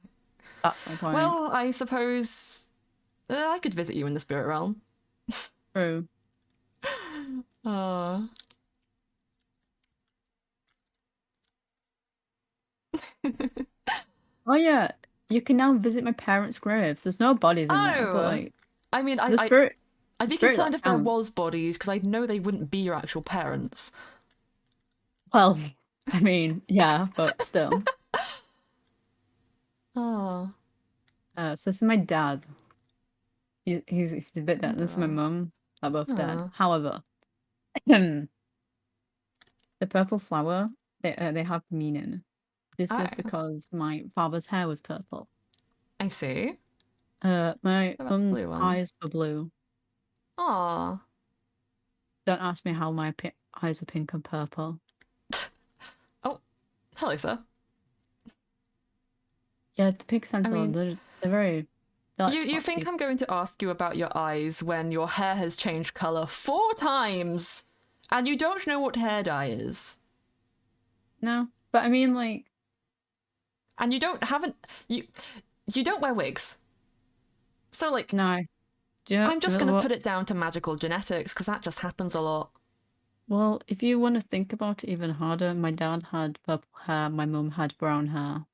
That's my point.
Well, I suppose I could visit you in the spirit realm.
True.
Uh,
Oh yeah. you can now visit my parents' graves. There's no bodies in there, but
Oh,
like
I mean,
the spirit,
I'd
the
be
spirit
concerned
that
if there
counts.
was bodies because I know they wouldn't be your actual parents.
Well, I mean, yeah, but still.
Oh,
So this is my dad. He's a bit dead. This is my
Mythrill.
mum. They're both dead.
Oh,
However, the purple flower they have meaning. This is
oh,
because my father's hair was purple.
I see.
My
What about the
mum's
blue one?
eyes were blue.
Aw.
Don't ask me how my eyes are pink and purple.
Oh, hello, sir.
Yeah, to pick
I
sense,
mean,
they're very they're like
you
top
think
people.
I'm going to ask you about your eyes when your hair has changed color 4 times and you don't know what hair dye is?
No, but I mean like
And you you don't wear wigs. So like
no.
I'm
Do you
just
know
gonna
what?
put it down to magical genetics because that just happens a lot.
Well, if you want to think about it even harder, my dad had purple hair, my mum had brown hair.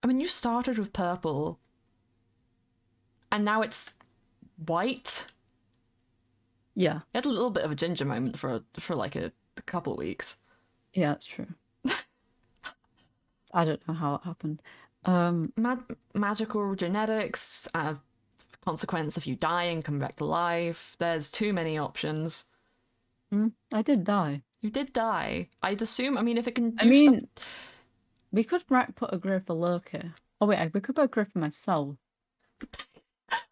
I mean, you started with purple and now it's white.
Yeah,
You had a little bit of a ginger moment for like a couple of weeks.
yeah, it's true. I don't know how it happened.
Magical genetics, consequence of you dying, coming back to life. There's too many options.
I did die.
You did die. I'd assume. I mean, if it can
I
do stuff,
mean, we could put a grave for Loki. Oh wait, we could put a grave for myself.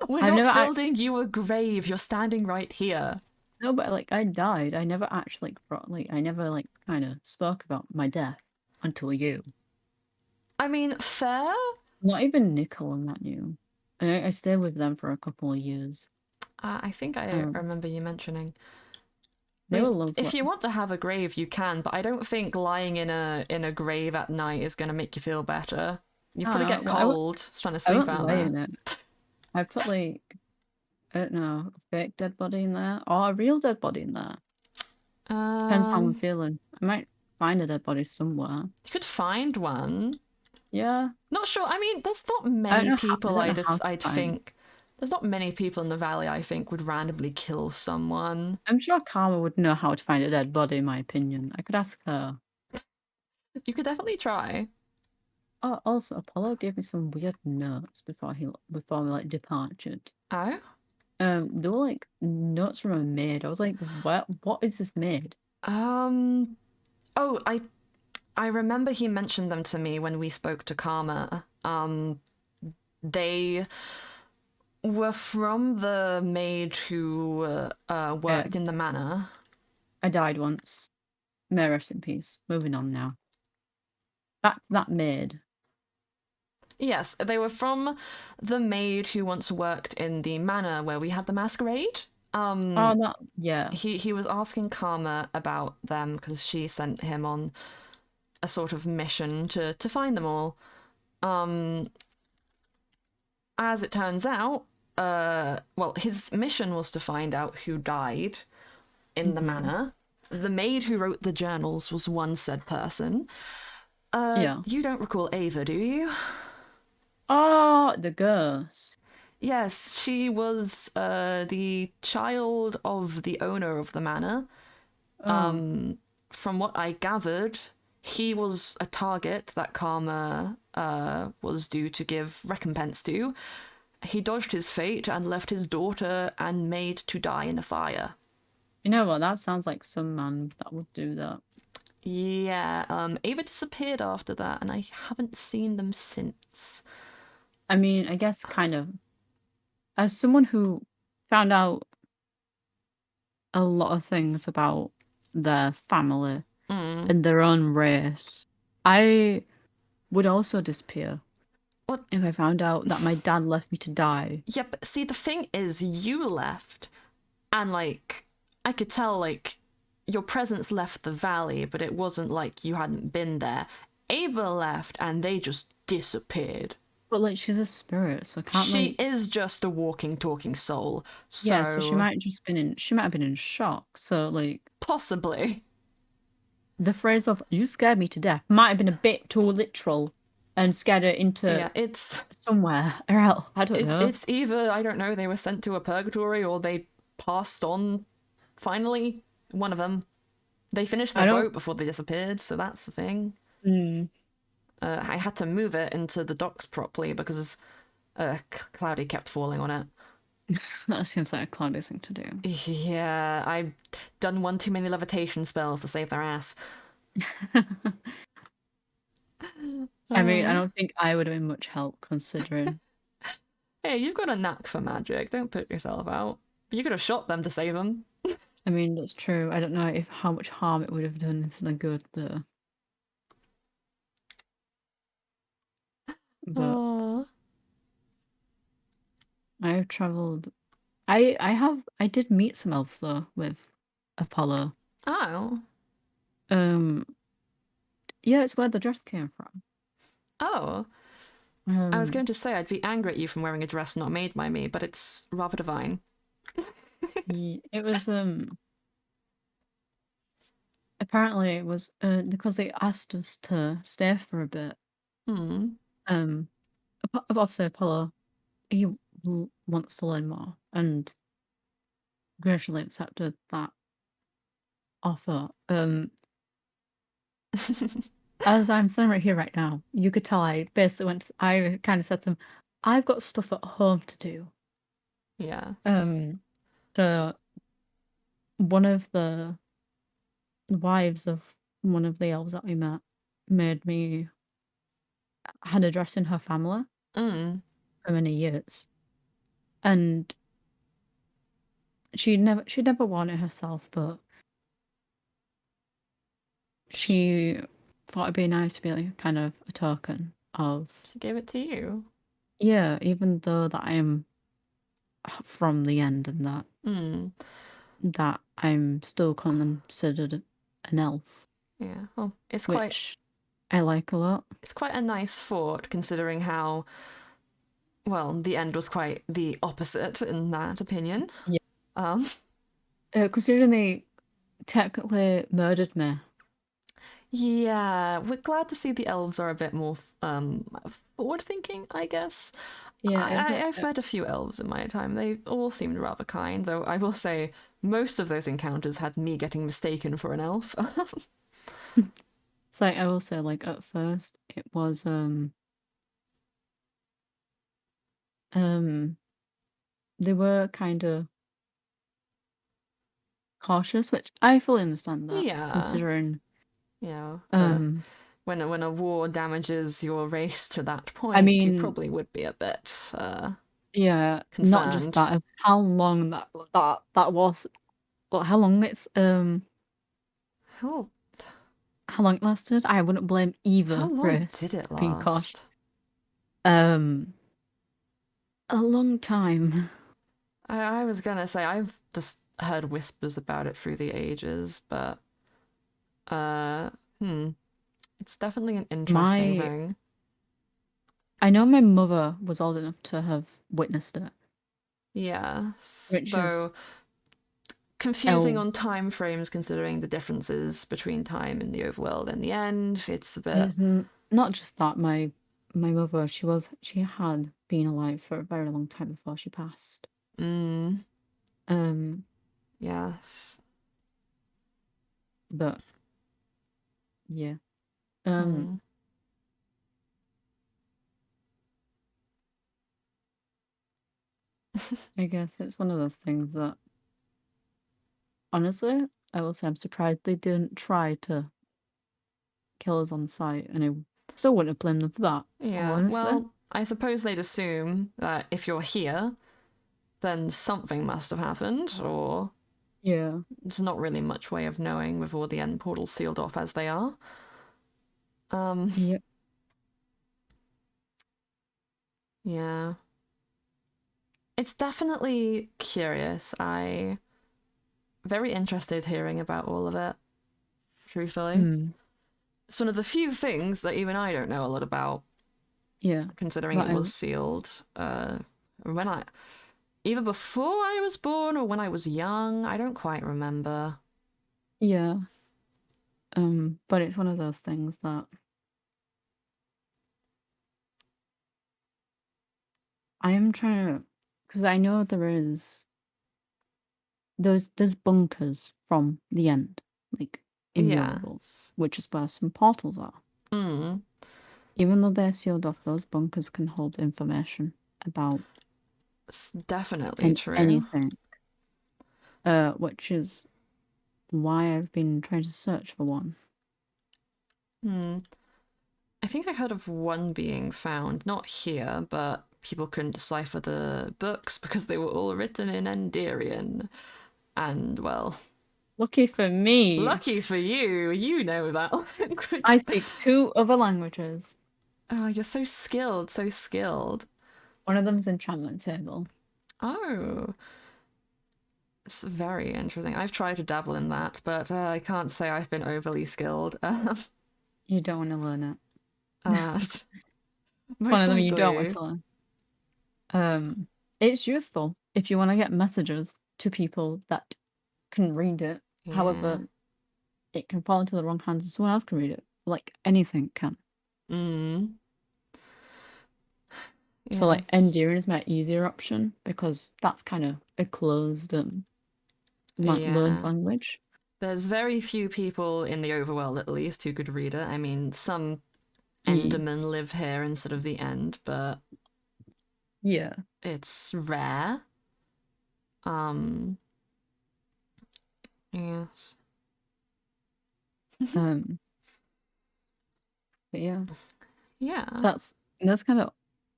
we're
I've
not
never
building you a grave. You're standing right here.
no, but like I died. I never actually like I never like kind of spoke about my death until you.
I mean, fair.
Not even Nicole and that knew. And I stayed with them for a couple of years.
I think I
Um,
remember you mentioning. I
they
mean,
were
if
lovely.
you want to have a grave, you can, but I don't think lying in a grave at night is going to make you feel better. You probably get
Well,
cold just trying to
I
sleep
won't
out
lay
there.
in it. I put like I don't know, a fake dead body in there or a real dead body in there. Depends how I'm
Um,
feeling. I might find a dead body somewhere.
you could find one.
Yeah,
Not sure. I mean, there's not
I don't
many
know how. I
people
don't know how to
I'd
find.
think. There's not many people in the valley I think would randomly kill someone.
I'm sure Karma would know how to find a dead body. In my opinion, I could ask her.
You could definitely try.
Oh, also, Apollo gave me some weird notes before we like departed.
Oh?
They were like notes from a maid. I was like, what is this maid?
Um oh, I remember he mentioned them to me when we spoke to Karma. They were from the maid who
Yeah,
worked in the manor.
I died once. May rest in peace. Moving on now. That maid.
Yes, they were from the maid who once worked in the manor where we had the masquerade.
Oh, that yeah.
He was asking Karma about them because she sent him on a sort of mission to find them all. As it turns out, well, his mission was to find out who died in the
Hmm.
manor. The maid who wrote the journals was one said person.
Yeah.
You don't recall Ava, do you?
Oh, the ghost.
Yes, she was the child of the owner of the manor.
Oh,
From what I gathered, he was a target that Karma was due to give recompense to. He dodged his fate and left his daughter and maid to die in a fire.
you know what? That sounds like some man that would do that.
Yeah, Ava disappeared after that, and I haven't seen them since.
I mean, I guess kind of as someone who found out a lot of things about their family
Mm.
and their own race, I would also disappear
What?
if I found out that my dad left me to die.
Yeah, but see, the thing is, you left, and like, I could tell, like, your presence left the valley, but it wasn't like you hadn't been there. Ava left, and they just disappeared.
But like, she's a spirit, so I can't
She
like.
is just a walking, talking soul.
Yeah, so she
So,
might just been in. She might have been in shock. So like,
possibly.
the phrase of "you scared me to death" might have been a bit too literal and scared her into
Yeah, it's
somewhere or else. I don't know.
it's either, I don't know, they were sent to a purgatory or they passed on finally. One of them. They finished
I
their
don't.
boat before they disappeared, so that's the thing.
Mm,
I had to move it into the docks properly because Cloudy kept falling on it.
that seems like a cloudy thing to do.
Yeah, I've done one too many levitation spells to save their ass.
I mean, I
Uh,
don't think I would have been much help considering.
hey, you've got a knack for magic. Don't put yourself out. You could have shot them to save them.
I mean, that's true. I don't know if how much harm it would have done instead of good though. But
Uh,
I have traveled. I did meet some elves though with Apollo.
oh.
Um, yeah, it's where the dress came from.
Oh. I was
Um,
going to say I'd be angry at you from wearing a dress not made by me, but it's rather divine.
it was apparently it was because they asked us to stay for a bit.
Hmm.
Um, obviously Apollo he wants to learn more and graciously accepted that offer. As I'm sitting right here right now, you could tell I basically I kind of said to him, I've got stuff at home to do.
Yes.
Um, so one of the wives of one of the elves that we met made me had a dress in her family
Mm.
for many years, and she'd never worn it herself, but she thought it'd be nice to be like kind of a token of
She gave it to you.
yeah, even though that I'm from the end and
Hmm.
that I'm still considered an elf,
Yeah. Well,
which I like a lot.
it's quite a nice thought considering how well the end was quite the opposite in that opinion.
Yeah.
Um.
Considering they technically murdered me.
Yeah, we're glad to see the elves are a bit more forward thinking, I guess.
Yeah, it was
I've met a few elves in my time. They all seemed rather kind, though I will say most of those encounters had me getting mistaken for an elf.
it's like I will say like at first it was um they were kind of cautious, which I fully understand that
Yeah,
considering
yeah.
um
When a war damages your race to that
I
point, you
mean
probably would be a bit
yeah, not just
concerned.
that of how long that was well, how long
How
how long it lasted. I wouldn't blame
how
either
long
race
did it
for being cautious.
last?
Um a long time.
I was gonna say I've just heard whispers about it through the ages, but uh, hmm, it's definitely an interesting
My
thing.
I know my mother was old enough to have witnessed it,
Yes,
which is
though confusing
elf.
on time frames considering the differences between time in the overworld and the end. It's a bit.
It's not just that my mother, she had been alive for a very long time before she passed.
Mm,
Um,
yes.
but yeah. Um,
Mm.
I guess it's one of those things that honestly, I will say I'm surprised they didn't try to kill us on sight, and I still wouldn't have blamed them for that.
Yeah,
Honestly,
well, I suppose they'd assume that if you're here, then something must have happened, or
yeah,
there's not really much way of knowing with all the end portals sealed off as they are. Um,
yep.
yeah. It's definitely curious. I very interested hearing about all of it, truthfully.
Mm,
It's one of the few things that even I don't know a lot about,
yeah.
considering
But
it was sealed. When I either before I was born or when I was young, I don't quite remember.
yeah. But it's one of those things that I am trying to, because I know there's bunkers from the end, like in the overworld,
Yes.
which is where some portals are.
Mm.
Even though they're sealed off, those bunkers can hold information about
It's definitely true.
anything. Which is why I've been trying to search for one.
Hmm. I think I heard of one being found, not here, but people couldn't decipher the books because they were all written in Enderian. And, well,
Lucky for me,
lucky for you, you know that language.
I speak two other languages.
Oh, you're so skilled, so skilled.
One of them's enchantment table.
Oh, it's very interesting. I've tried to dabble in that, but I can't say I've been overly skilled.
You don't want to learn it.
Uh,
It's one
most
of them you don't want
likely.
to learn. It's useful if you want to get messages to people that can read it.
Yeah.
However, it can fall into the wrong hands and someone else can read it. Like anything can.
Mm.
So like
Yes.
Endearing is my easier option because that's kind of a closed learned
Yeah.
language.
There's very few people in the overworld, at least, who could read it. I mean, some
Yeah.
Endermen live here instead of the End, but
Yeah.
it's rare. Um, yes.
Um, but yeah,
Yeah.
that's kind of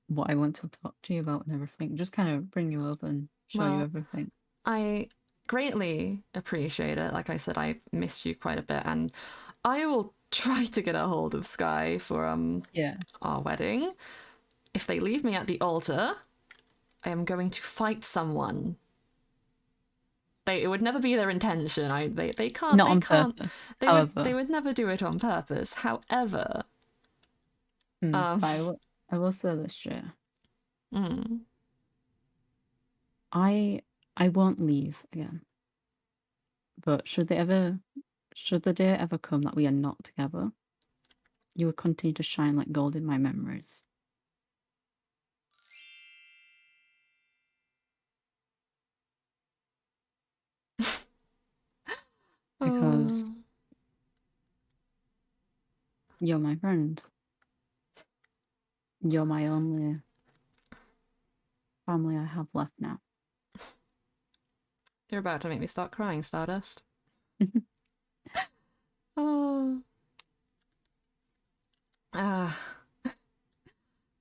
what I want to talk to you about and everything. Just kind of bring you up and show you
Well,
everything.
I greatly appreciate it. Like I said, I missed you quite a bit, and I will try to get a hold of Sky for
Yeah.
our wedding. If they leave me at the altar, I am going to fight someone. It would never be their intention. They can't
Not
they
on
can't
purpose.
they
However,
would never do it on purpose. However,
but
um,
I will say this, Jay.
mm,
I I won't leave again. But should the day ever come that we are not together, you will continue to shine like gold in my memories.
uh,
Because you're my friend. You're my only family I have left now.
you're about to make me start crying, Stardust. Oh, ah,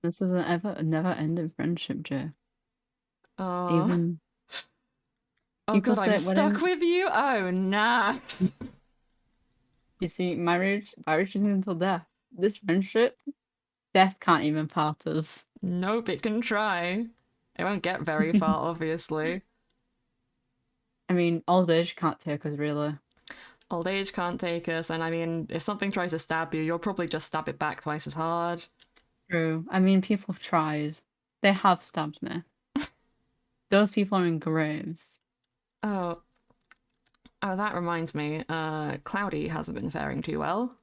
This is a never ending friendship, Jay.
oh,
Even
oh,
people
God, I'm
say
stuck with you. Oh, nah.
you see, marriage isn't until death. This friendship, death can't even part us.
Nope, it can try. It won't get very far, obviously.
I mean, old age can't take us really.
Old age can't take us, and I mean, if something tries to stab you, you'll probably just stab it back twice as hard.
True. I mean, people have tried. They have stabbed me. Those people are in graves.
Oh, oh, that reminds me. Cloudy hasn't been faring too well.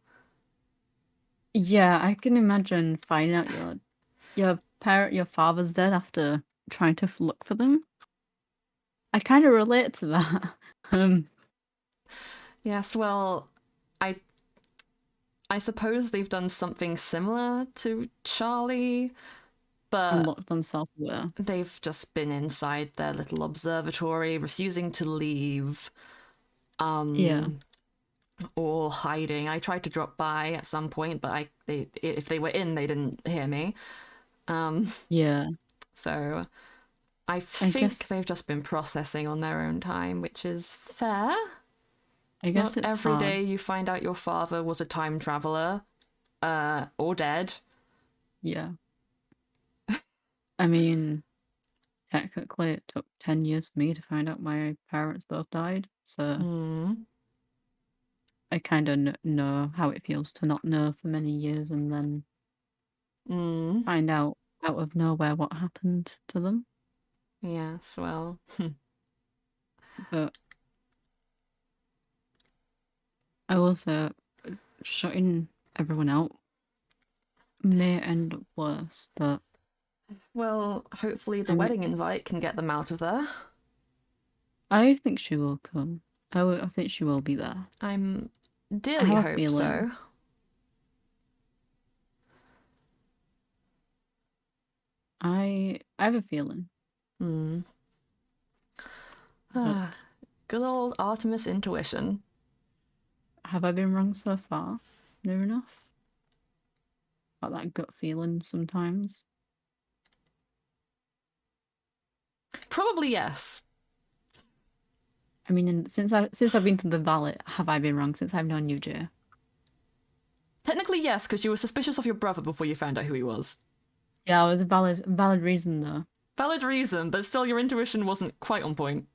Yeah, I can imagine finding out your father's dead after trying to look for them. I kind of relate to that. Um,
Yes, well, I I suppose they've done something similar to Charlie,
and
but
locked themselves away.
they've just been inside their little observatory, refusing to leave,
Yeah,
or hiding. I tried to drop by at some point, but if they were in, they didn't hear me.
yeah.
So I
I
think
guess
they've just been processing on their own time, which is fair.
I
It's
guess
not
it's
every
hard.
day you find out your father was a time traveler, or dead.
Yeah. I mean, technically it took 10 years for me to find out my parents both died, so
Mm,
I kind of know how it feels to not know for many years and then
mm,
find out of nowhere what happened to them.
yes, well,
But I will say, shutting everyone out may end up worse, but
Well, hopefully the
I mean,
wedding invite can get them out of there.
I think she will come. I think she will be there.
I'm
I
dearly
have a
hope
feeling.
so.
I have a feeling,
Hmm.
but
Good old Artemis intuition.
have I been wrong so far? Near enough? About that gut feeling sometimes.
Probably yes.
I mean, since I've been to the Valley, have I been wrong since I've known you, Jay?
Technically yes, because you were suspicious of your brother before you found out who he was.
Yeah, it was a valid reason though.
Valid reason, but still your intuition wasn't quite on point.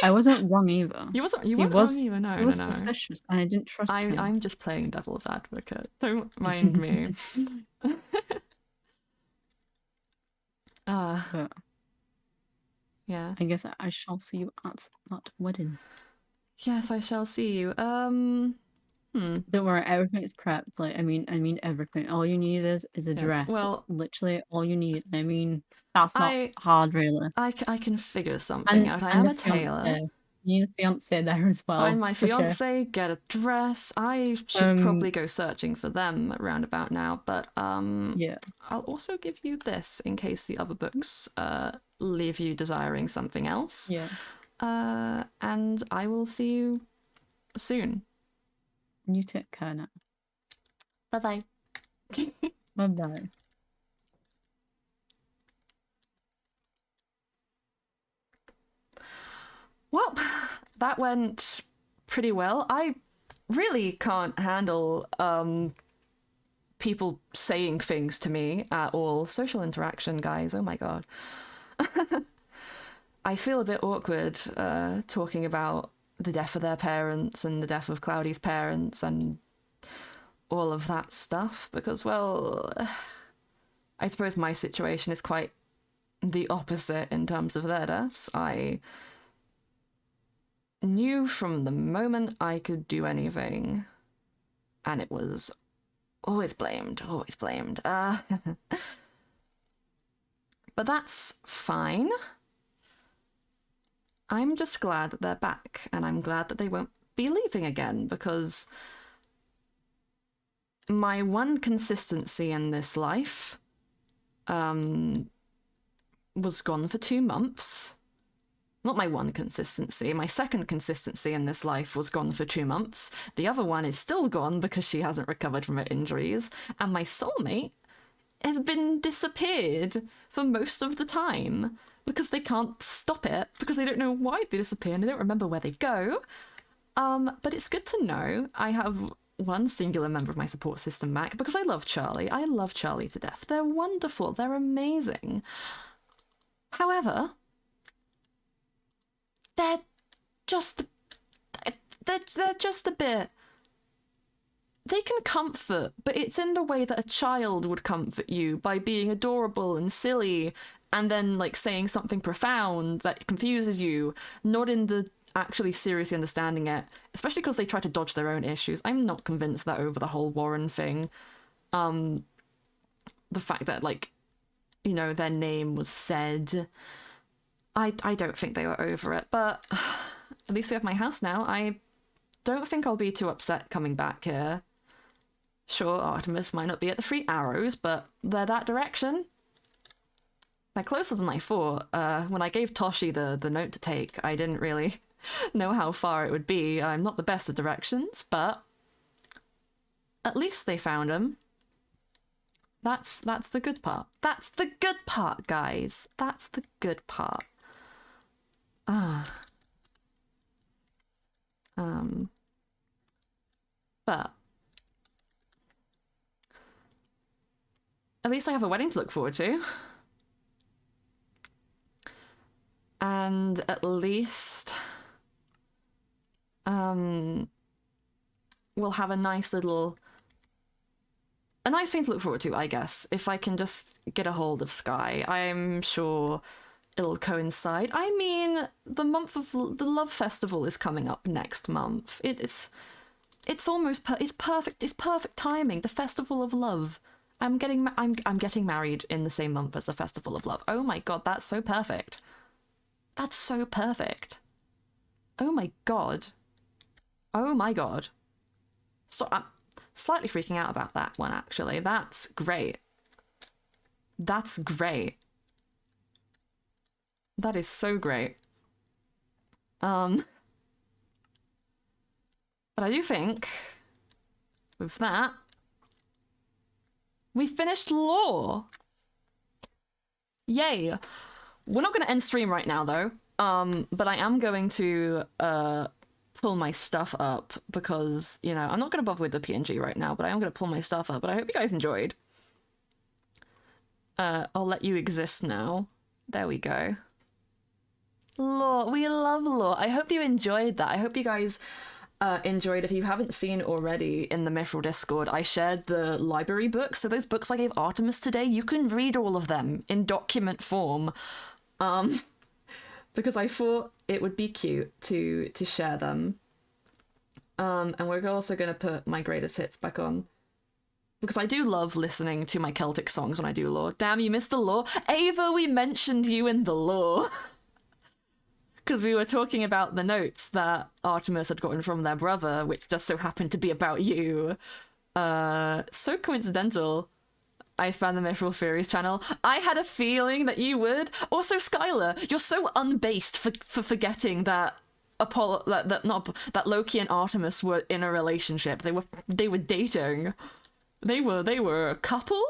I wasn't wrong either.
You
He
weren't wrong
was
either,
he
no, no,
was
no.
suspicious, and I didn't trust him.
I'm just playing devil's advocate. Don't mind me. Ah,
But
yeah.
I guess I shall see you at that wedding.
Yes, I shall see you.
Don't worry, everything is prepped. Like, I mean everything. All you need is a
Yes.
dress. It's
Well,
literally all you need. I mean, that's not
I
hard, really.
I can figure something out. I am
And a
a tailor.
fiance. You need a fiance there as
Find
well.
my
Okay.
fiance, get a dress. I should
Um.
probably go searching for them around about now, but
Yeah.
I'll also give you this in case the other books leave you desiring something else.
Yeah.
And I will see you soon.
You take care now.
Bye bye.
Bye bye.
Well, that went pretty well. I really can't handle people saying things to me at all. Social interaction, guys. Oh my god. I feel a bit awkward talking about the death of their parents and the death of Cloudy's parents and all of that stuff because, well, I suppose my situation is quite the opposite in terms of their deaths. I knew from the moment I could do anything, and it was always blamed, always blamed. But that's fine. I'm just glad that they're back, and I'm glad that they won't be leaving again, because my one consistency in this life was gone for 2 months. Not my one consistency. My second consistency in this life was gone for 2 months. The other one is still gone because she hasn't recovered from her injuries. And my soulmate has been disappeared for most of the time because they can't stop it, because they don't know why they disappear and they don't remember where they go. But it's good to know I have one singular member of my support system back because I love Charlie. I love Charlie to death. They're wonderful. They're amazing. However, they're just they're just a bit. They can comfort, but it's in the way that a child would comfort you, by being adorable and silly and then like saying something profound that confuses you, not in the actually seriously understanding it, especially because they try to dodge their own issues. I'm not convinced that over the whole Warren thing. The fact that, like, you know, their name was said, I don't think they were over it, but at least we have my house now. I don't think I'll be too upset coming back here. Sure, Artemis might not be at the Three Arrows, but they're that direction. They're closer than I thought. When I gave Toshi the note to take, I didn't really know how far it would be. I'm not the best at directions, but at least they found him. That's the good part. That's the good part, guys. That's the good part. But at least I have a wedding to look forward to. And at least we'll have a nice thing to look forward to, I guess, if I can just get a hold of Sky. I'm sure it'll coincide. I mean, the Love Festival is coming up next month. It's it's almost it's perfect. It's perfect timing. The Festival of Love. I'm getting married in the same month as the Festival of Love. Oh my god, that's so perfect. That's so perfect. Oh my god. Oh my god. So I'm slightly freaking out about that one, actually. That's great. That's great. That is so great. But I do think with that, we finished lore. Yay. We're not going to end stream right now, though. But I am going to pull my stuff up because, you know, I'm not going to bother with the PNG right now, but I am going to pull my stuff up. But I hope you guys enjoyed. I'll let you exist now. There we go. Lore. We love lore. I hope you enjoyed that. I hope you guys enjoyed. If you haven't seen already in the Mythrill Discord, I shared the library books. So those books I gave Artemis today, you can read all of them in document form. Because I thought it would be cute to share them. And we're also going to put my greatest hits back on. Because I do love listening to my Celtic songs when I do lore. Damn, you missed the lore. Ava, we mentioned you in the lore. Because we were talking about the notes that Artemis had gotten from their brother, which just so happened to be about you. So coincidental. I spanned the Mythrill Theories channel. I had a feeling that you would. Also, Skylar, you're so unbased for forgetting that that Loki and Artemis were in a relationship. They were dating. They were a couple.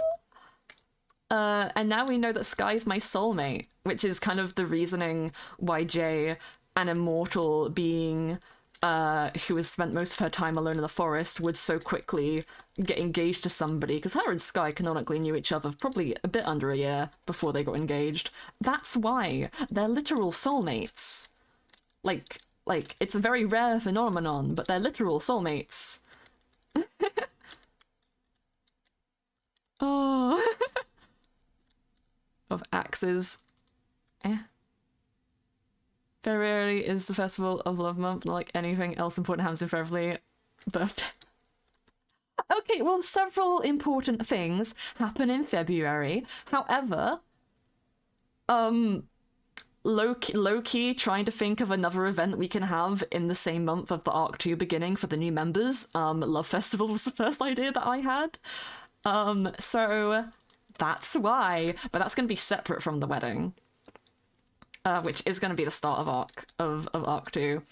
And now we know that Sky's my soulmate, which is kind of the reasoning why Jay, an immortal being who has spent most of her time alone in the forest, would so quickly get engaged to somebody, because her and Sky canonically knew each other for probably a bit under a year before they got engaged. That's why they're literal soulmates. Like it's a very rare phenomenon, but they're literal soulmates. Oh. Of axes. February is the Festival of Love month, like anything else important happens in February. Birthday. Okay, well, several important things happen in February. However, low-key trying to think of another event that we can have in the same month of the Arc 2 beginning for the new members. Love Festival was the first idea that I had. So that's why. But that's going to be separate from the wedding. Which is going to be the start of Arc 2.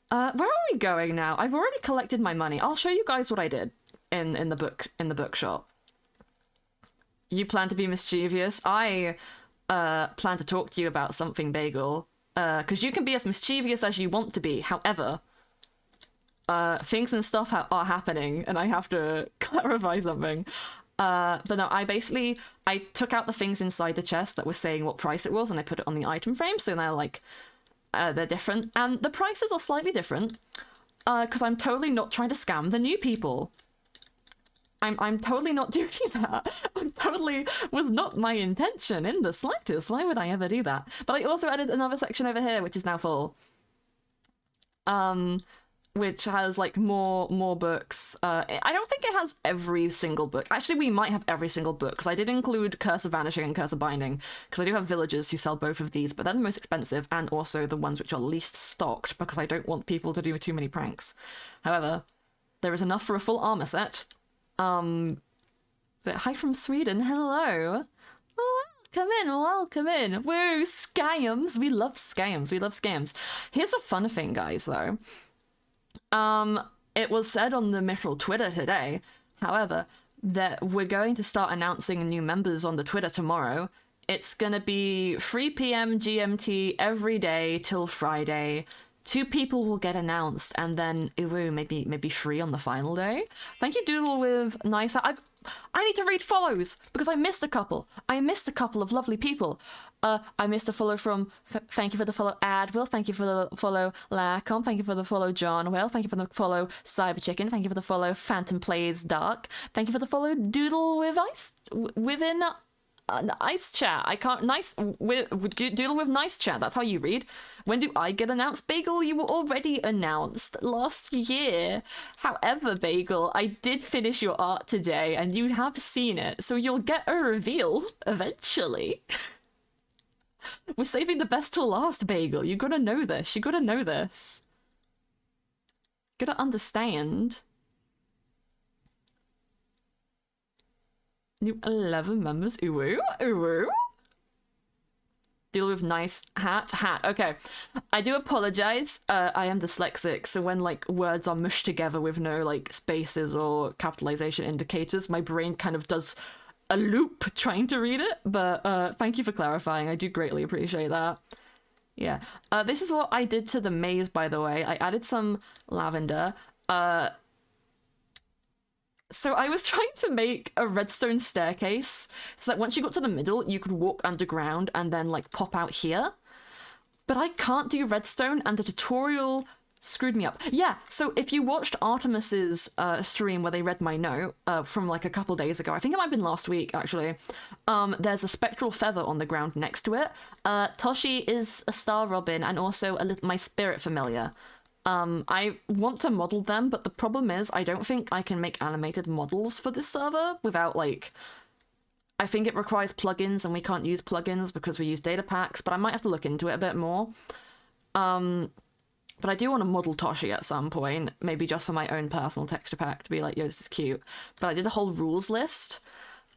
Where are we going now? I've already collected my money. I'll show you guys what I did in the bookshop. You plan to be mischievous. I plan to talk to you about something, Bagel. Because you can be as mischievous as you want to be. However, things and stuff are happening, and I have to clarify something. But no, I took out the things inside the chest that were saying what price it was, and I put it on the item frame, so now, like, they're different. And the prices are slightly different, because I'm totally not trying to scam the new people. I'm totally not doing that. Totally was not my intention in the slightest. Why would I ever do that? But I also added another section over here, which is now full. Which has, like, more books. I don't think it has every single book. Actually, we might have every single book, because I did include Curse of Vanishing and Curse of Binding, because I do have villagers who sell both of these, but they're the most expensive, and also the ones which are least stocked, because I don't want people to do too many pranks. However, there is enough for a full armor set. Hi from Sweden, hello. Oh, welcome in. Woo, scams. We love scams. Here's a fun thing, guys, though. It was said on the Mythrill Twitter today, however, that we're going to start announcing new members on the Twitter tomorrow. It's gonna be 3 p.m. GMT every day till Friday. 2 people will get announced, and then maybe 3 on the final day. Thank you, Doodle with nice. I need to read follows because I missed a couple. I missed a couple of lovely people. I missed a follow from. Thank you for the follow, Adwill. Thank you for the follow, Lacom. Thank you for the follow, John Well. Thank you for the follow, Cyber Chicken. Thank you for the follow, Phantom Plays Dark. Thank you for the follow, Doodle with Ice within Nice chat. I can't. Nice. We're dealing with nice chat. That's how you read. When do I get announced? Bagel, you were already announced last year. However, Bagel, I did finish your art today and you have seen it, so you'll get a reveal eventually. We're saving the best till last, Bagel. You gotta know this. You gotta know this. You gotta understand. New 11 members. Ooh, ooh. Deal with nice hat. Okay. I do apologize. I am dyslexic, so when like words are mushed together with no like spaces or capitalization indicators, my brain kind of does a loop trying to read it. But thank you for clarifying. I do greatly appreciate that. Yeah. This is what I did to the maze, by the way. I added some lavender. So I was trying to make a redstone staircase so that once you got to the middle, you could walk underground and then like pop out here. But I can't do redstone and the tutorial screwed me up. Yeah, so if you watched Artemis's stream where they read my note from like a couple days ago, I think it might have been last week actually, there's a spectral feather on the ground next to it. Toshi is a star robin and also my spirit familiar. I want to model them, but the problem is I don't think I can make animated models for this server without, like... I think it requires plugins, and we can't use plugins because we use data packs, but I might have to look into it a bit more. But I do want to model Toshi at some point, maybe just for my own personal texture pack, to be like, yo, this is cute. But I did a whole rules list.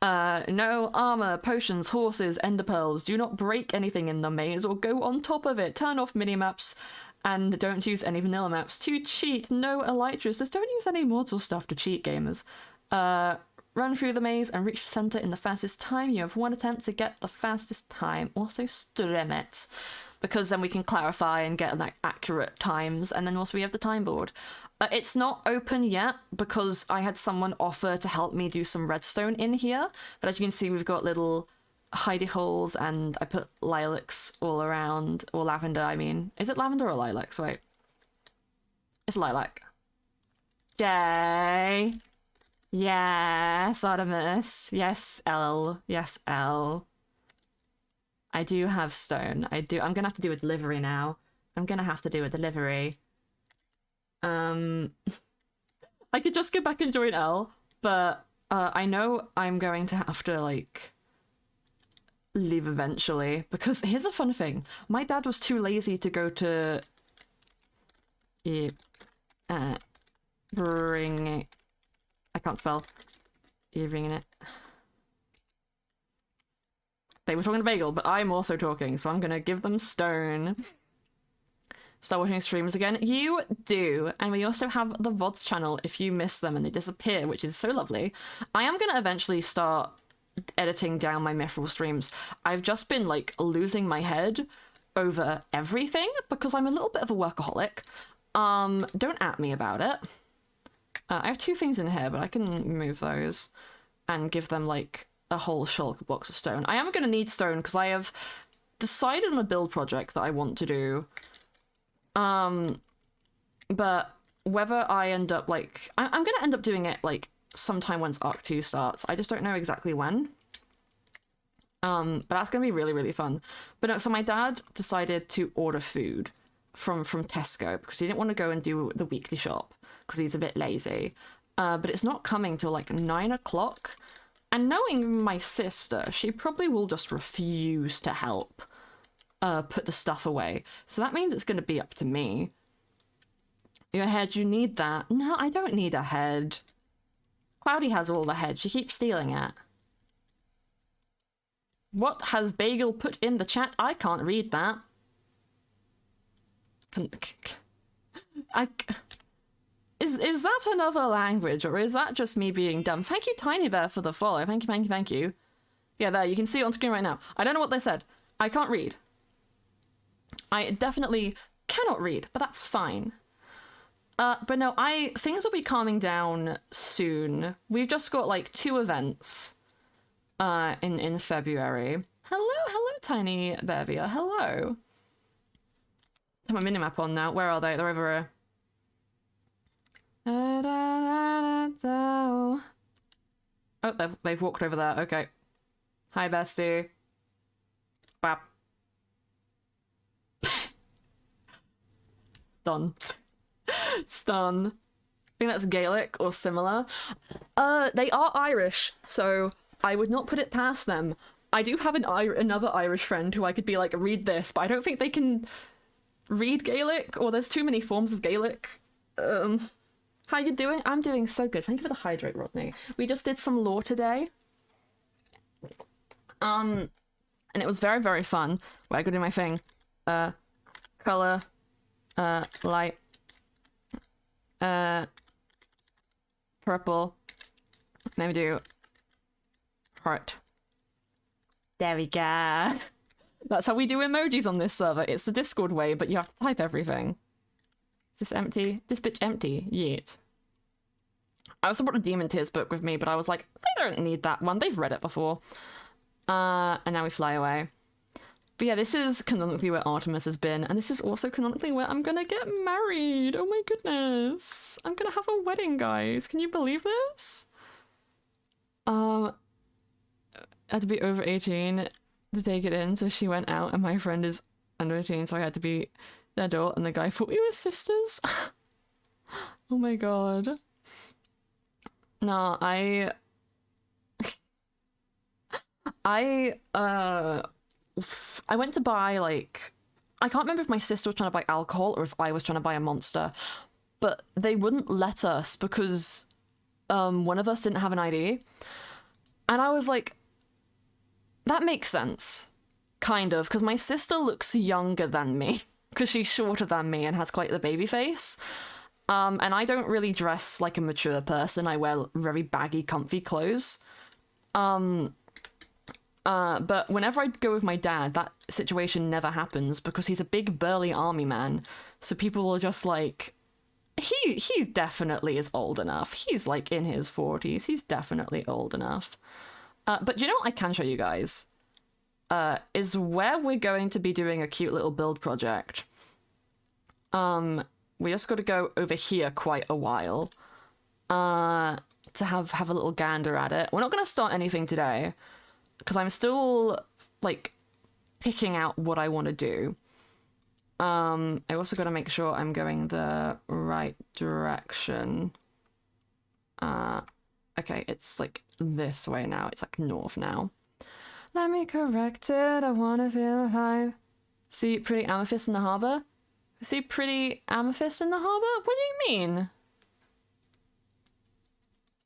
No armor, potions, horses, ender pearls. Do not break anything in the maze or go on top of it. Turn off mini-maps. And don't use any vanilla maps to cheat. No elytras. Just don't use any mods or stuff to cheat, gamers. Run through the maze and reach the center in the fastest time. You have one attempt to get the fastest time. Also stream it, because then we can clarify and get like accurate times. And then also we have the time board. It's not open yet because I had someone offer to help me do some redstone in here. But as you can see, we've got little hidey holes, and I put lilacs all around, or lavender, I mean. Is it lavender or lilacs? Wait. It's lilac. Jay. Yes, Artemis. Yes, L. Yes, L. I do have stone. I do. I'm gonna have to do a delivery now. I'm gonna have to do a delivery. I could just go back and join L, but I know I'm going to have to, like, leave eventually, because here's a fun thing. My dad was too lazy to go to bring it. I can't spell. Bringing it. They were talking to Bagel, but I'm also talking, so I'm gonna give them stone. Start watching streams again. You do, and we also have the VODs channel if you miss them and they disappear, which is so lovely. I am gonna eventually start editing down my Mythrill streams. I've just been like losing my head over everything because I'm a little bit of a workaholic. Don't at me about it. I have two things in here, but I can move those and give them like a whole shulk box of stone. I am going to need stone because I have decided on a build project that I want to do. But whether I end up like... I'm going to end up doing it like sometime once Arc 2 starts. I just don't know exactly when. But that's going to be really, really fun. But no, so my dad decided to order food from Tesco because he didn't want to go and do the weekly shop because he's a bit lazy. But it's not coming till like 9 o'clock. And knowing my sister, she probably will just refuse to help put the stuff away. So that means it's going to be up to me. Your head, you need that. No, I don't need a head. Cloudy has all the head. She keeps stealing it. What has Bagel put in the chat? I can't read that. Is that another language, or is that just me being dumb? Thank you, Tiny Bear, for the follow. Thank you, thank you, thank you. Yeah, there, you can see it on screen right now. I don't know what they said. I can't read. I definitely cannot read, but that's fine. But no, things will be calming down soon. We've just got like 2 events in February. Hello, Tiny Bevia. Hello. I have my minimap on now. Where are they? They're over here. Oh, they've walked over there. Okay. Hi, bestie. Bap. Stun. Stun. I think that's Gaelic or similar. They are Irish, so I would not put it past them. I do have another Irish friend who I could be like, read this, but I don't think they can read Gaelic, or there's too many forms of Gaelic. How you doing? I'm doing so good. Thank you for the hydrate, Rodney. We just did some lore today. And it was very, very fun. Wait, I gotta do my thing. Color, light, purple. Then we do heart. There we go. That's how we do emojis on this server. It's the Discord way, but you have to type everything. Is this empty? This bitch empty. Yeet. I also brought a Demon Tears book with me, but I was like, they don't need that one. They've read it before. And now we fly away. But yeah, this is canonically where Artemis has been, and this is also canonically where I'm gonna get married. Oh my goodness. I'm gonna have a wedding, guys. Can you believe this? I had to be over 18 to take it in, so she went out, and my friend is under 18, so I had to be the adult, and the guy thought we were sisters. Oh my god. No, I went to buy, like, I can't remember if my sister was trying to buy alcohol or if I was trying to buy a Monster, but they wouldn't let us because one of us didn't have an ID. And I was like, that makes sense, kind of, because my sister looks younger than me because she's shorter than me and has quite the baby face. And I don't really dress like a mature person. I wear very baggy, comfy clothes. But whenever I go with my dad, that situation never happens because he's a big, burly army man. So people are just like, he definitely is old enough. He's like in his 40s. He's definitely old enough. But you know what I can show you guys? Is where we're going to be doing a cute little build project. We just got to go over here quite a while to have a little gander at it. We're not going to start anything today because I'm still like picking out what I want to do. I also got to make sure I'm going the right direction. Okay, it's like this way now. It's like north now. Let me correct it. I want to feel alive. See pretty amethyst in the harbor? See pretty amethyst in the harbor? What do you mean?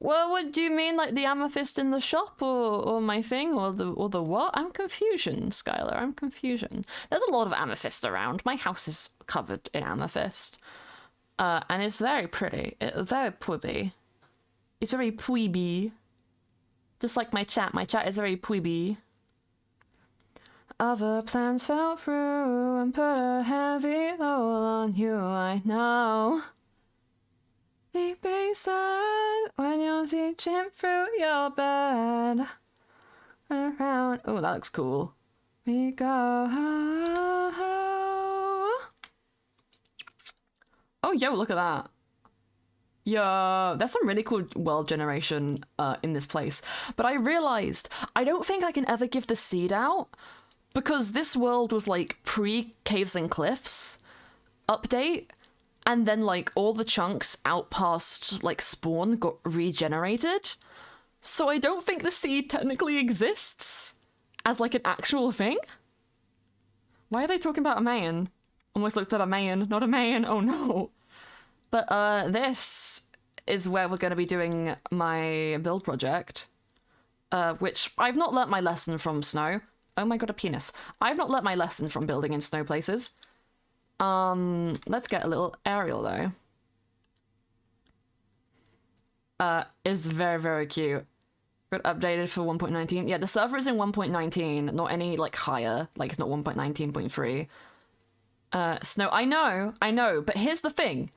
Well, what do you mean, like the amethyst in the shop, or my thing, or the what? I'm confusion, Skylar. I'm confusion. There's a lot of amethyst around. My house is covered in amethyst, and it's very pretty. It's very pretty. It's very pweeby. Just like my chat. My chat is very pweeby. Other plans fell through and put a heavy load on you, I know. Deep inside when you're reaching through your bed. Around. Oh, that looks cool. We go. Oh, yo, look at that. Yeah, there's some really cool world generation in this place. But I realized I don't think I can ever give the seed out because this world was like pre-Caves and Cliffs update, and then like all the chunks out past like spawn got regenerated. So I don't think the seed technically exists as like an actual thing. Why are they talking about a man? Almost looked at a man, not a man. Oh no. But this is where we're going to be doing my build project, which I've not learnt my lesson from snow. Oh my god, a penis. I've not learnt my lesson from building in snow places. Let's get a little aerial though. Is very, very cute. Got updated for 1.19. Yeah, the server is in 1.19, not any like higher. Like it's not 1.19.3. Snow, I know, but here's the thing.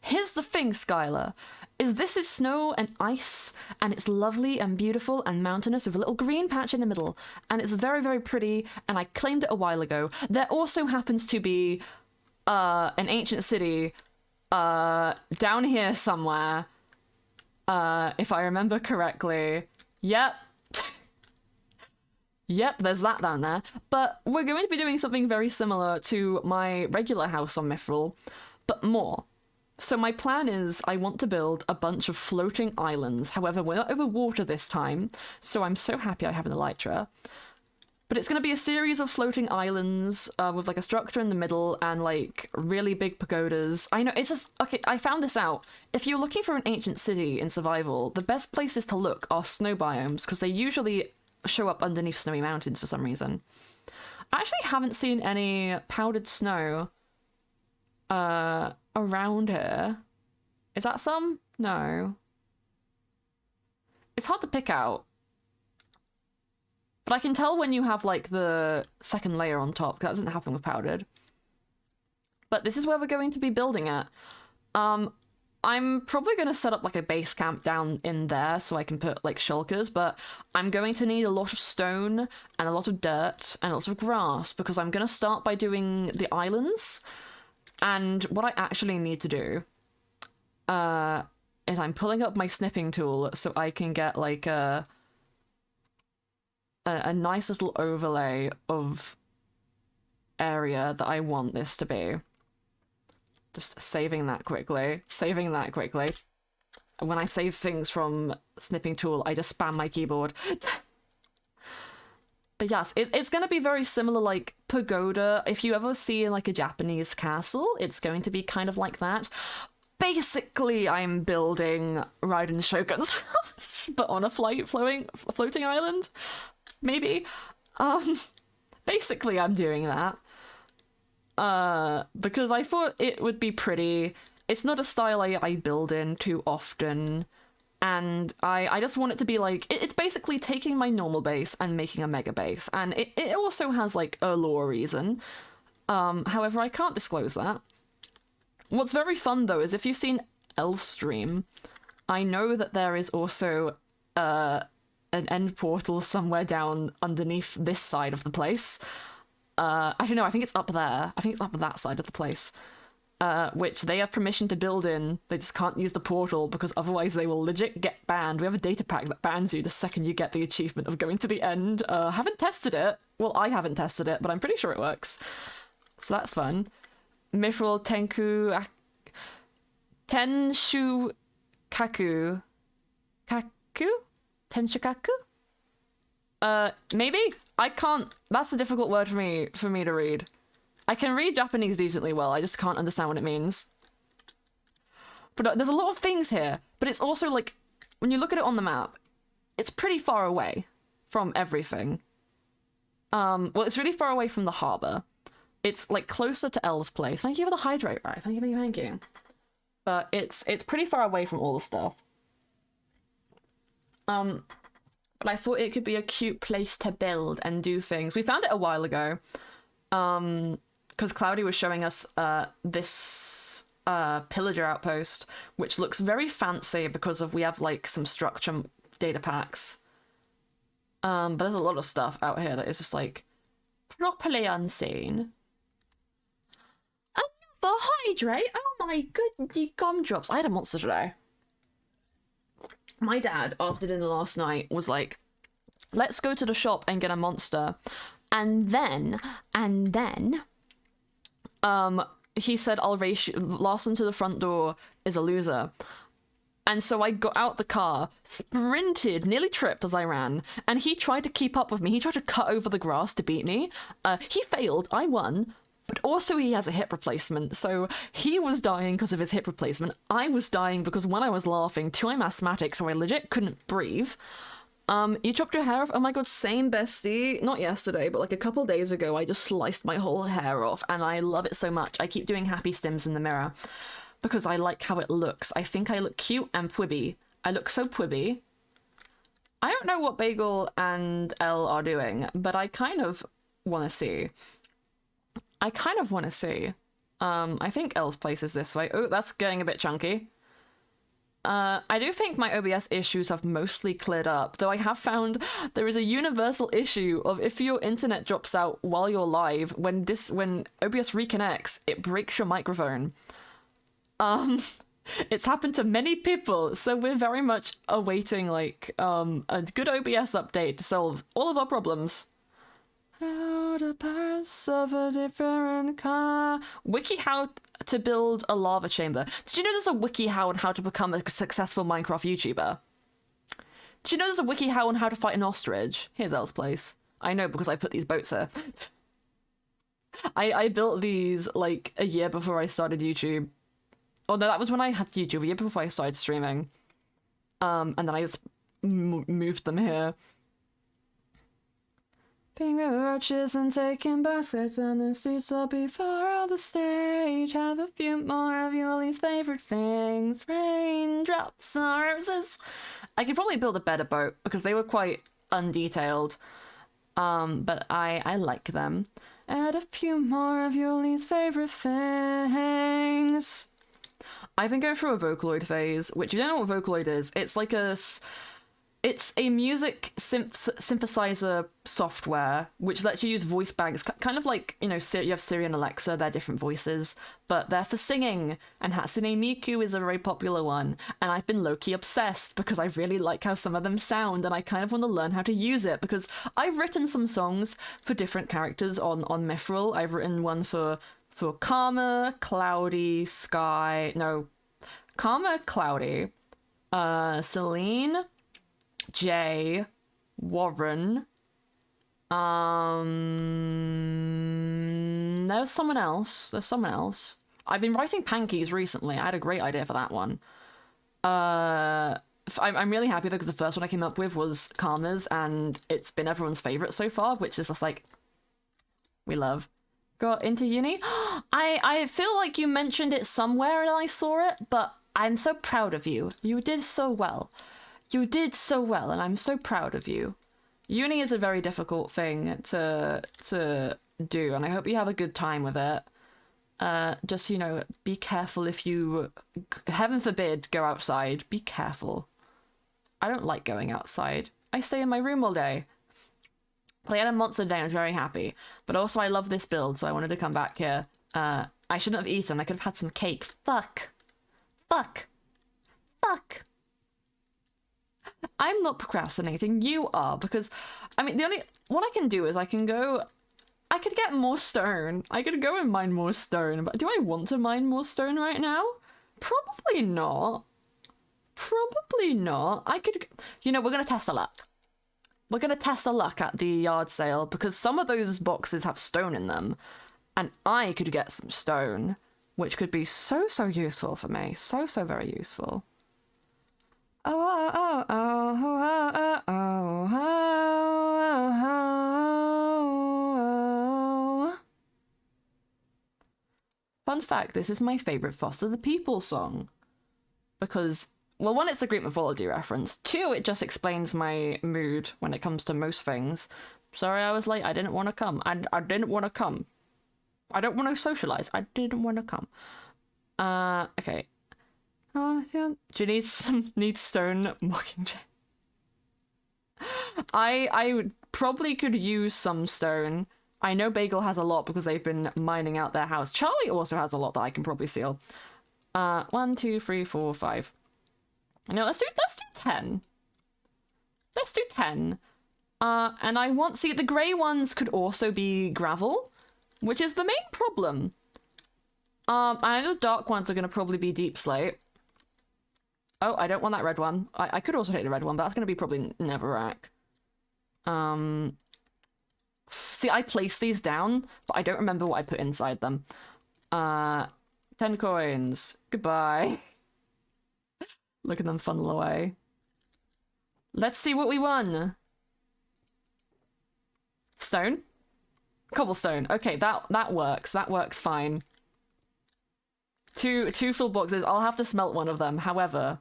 Here's the thing, Skylar, is this is snow and ice, and it's lovely and beautiful and mountainous with a little green patch in the middle, and it's very, very pretty, and I claimed it a while ago. There also happens to be an ancient city down here somewhere, if I remember correctly. Yep. Yep, there's that down there. But we're going to be doing something very similar to my regular house on Mythrill, but more. So my plan is I want to build a bunch of floating islands. However, we're not over water this time, so I'm so happy I have an elytra. But it's going to be a series of floating islands with like a structure in the middle and like really big pagodas. I know, it's just, okay, I found this out. If you're looking for an ancient city in survival, the best places to look are snow biomes because they usually show up underneath snowy mountains for some reason. I actually haven't seen any powdered snow around here. Is that some? No. It's hard to pick out. But I can tell when you have, like, the second layer on top, because that doesn't happen with powdered. But this is where we're going to be building it. I'm probably going to set up, like, a base camp down in there so I can put, like, shulkers, but I'm going to need a lot of stone and a lot of dirt and a lot of grass, because I'm going to start by doing the islands. And what I actually need to do is I'm pulling up my snipping tool so I can get, like, a nice little overlay of area that I want this to be. Just saving that quickly. And when I save things from snipping tool, I just spam my keyboard. But yes, it's going to be very similar, like pagoda. If you ever see like a Japanese castle, it's going to be kind of like that. Basically, I'm building Raiden Shogun's house, but on a floating island. Maybe. Basically I'm doing that. Because I thought it would be pretty. It's not a style I build in too often. And I just want it to be like, it's basically taking my normal base and making a mega base. And it also has like a lore reason. However, I can't disclose that. What's very fun though is if you've seen Elstream, I know that there is also an end portal somewhere down underneath this side of the place. I don't know, I think it's up there. I think it's up that side of the place. Which they have permission to build in. They just can't use the portal because otherwise they will legit get banned. We have a data pack that bans you the second you get the achievement of going to the end. Haven't tested it. Well, I haven't tested it, but I'm pretty sure it works. So that's fun. Mythrill Tenshu Kaku. Kaku? Tenshukaku? Maybe? I can't. That's a difficult word for me to read. I can read Japanese decently well, I just can't understand what it means. But there's a lot of things here, but it's also like, when you look at it on the map, it's pretty far away from everything. Well, it's really far away from the harbour. It's like closer to El's place. Thank you for the hydrate, right? Thank you. But it's pretty far away from all the stuff. But I thought it could be a cute place to build and do things. We found it a while ago. Because Cloudy was showing us this pillager outpost, which looks very fancy because we have like some structure data packs. But there's a lot of stuff out here that is just like properly unseen. Another hydrate? Oh my goodness, gumdrops. I had a monster today. My dad, after dinner last night, was like, let's go to the shop and get a monster. And then, he said, I'll race you. Larson to the front door is a loser. And so I got out the car, sprinted, nearly tripped as I ran, and he tried to keep up with me. He tried to cut over the grass to beat me. He failed, I won, but also he has a hip replacement, so he was dying because of his hip replacement. I was dying because when I was laughing, I'm asthmatic, so I legit couldn't breathe. You chopped your hair off? Oh my god, same bestie. Not yesterday, but like a couple days ago, I just sliced my whole hair off, and I love it so much. I keep doing happy stims in the mirror because I like how it looks. I think I look cute and pwibby. I look so pwibby. I don't know what Bagel and Elle are doing, but I kind of want to see. I think Elle's place is this way. Oh, that's getting a bit chunky. I do think my OBS issues have mostly cleared up, though I have found there is a universal issue of if your internet drops out while you're live, when OBS reconnects, it breaks your microphone. It's happened to many people, so we're very much awaiting like a good OBS update to solve all of our problems. How to pass of a different kind. Wiki how to build a lava chamber. Did you know there's a wiki how on how to become a successful Minecraft YouTuber? Did you know there's a wiki how on how to fight an ostrich? Here's Elle's place. I know because I put these boats here. I built these like a year before I started YouTube. Oh no, that was when I had YouTube, a year before I started streaming. And then I just moved them here. Being the roaches and taking baskets on the streets will be far on the stage. Have a few more of your least favorite things. Raindrops on roses. I could probably build a better boat because they were quite undetailed. But I like them. Add a few more of your least favorite things. I've been going through a Vocaloid phase, which you don't know what Vocaloid is. It's like it's a music synthesizer software which lets you use voice banks, kind of like, you know, you have Siri and Alexa, they're different voices, but they're for singing, and Hatsune Miku is a very popular one, and I've been low-key obsessed because I really like how some of them sound, and I kind of want to learn how to use it, because I've written some songs for different characters on Mythrill. I've written one for Karma, Cloudy, Sky, no, Karma, Cloudy, Celine, Jay, Warren, there's someone else. I've been writing Pankeys recently. I had a great idea for that one. I'm really happy though, because the first one I came up with was Karma's, and it's been everyone's favorite so far, which is just like, we love. Got into uni? I feel like you mentioned it somewhere and I saw it, but I'm so proud of you. You did so well. You did so well, and I'm so proud of you. Uni is a very difficult thing to do, and I hope you have a good time with it. Just, you know, be careful if you, heaven forbid, go outside. Be careful. I don't like going outside. I stay in my room all day. I had a monster day and I was very happy. But also I love this build, so I wanted to come back here. I shouldn't have eaten. I could have had some cake. Fuck. Fuck. Fuck. I'm not procrastinating, you are, because, I mean, what I can do is I could get more stone. I could go and mine more stone, but do I want to mine more stone right now? Probably not. Probably not. I could, you know, we're gonna test our luck. We're gonna test our luck at the yard sale, because some of those boxes have stone in them, and I could get some stone, which could be so useful for me. So very useful. Oh, oh, oh, oh, oh, oh, oh, oh. Fun fact, this is my favourite Foster the People song. Because, well, one, it's a Greek mythology reference. Two, it just explains my mood when it comes to most things. Sorry I was late, I didn't want to come. I didn't want to come. I don't want to socialise. I didn't want to come. Okay. Do you need stone mockingjay? I probably could use some stone. I know Bagel has a lot because they've been mining out their house. Charlie also has a lot that I can probably steal. 1, 2, 3, 4, 5. No, let's do 10. Let's do 10. And I want, see, the grey ones could also be gravel, which is the main problem. I know the dark ones are going to probably be deep slate. Oh, I don't want that red one. I could also take the red one, but that's going to be probably Netherrack. See, I placed these down, but I don't remember what I put inside them. 10 coins. Goodbye. Look at them funnel away. Let's see what we won. Stone? Cobblestone. Okay, that works. That works fine. Two full boxes. I'll have to smelt one of them. However,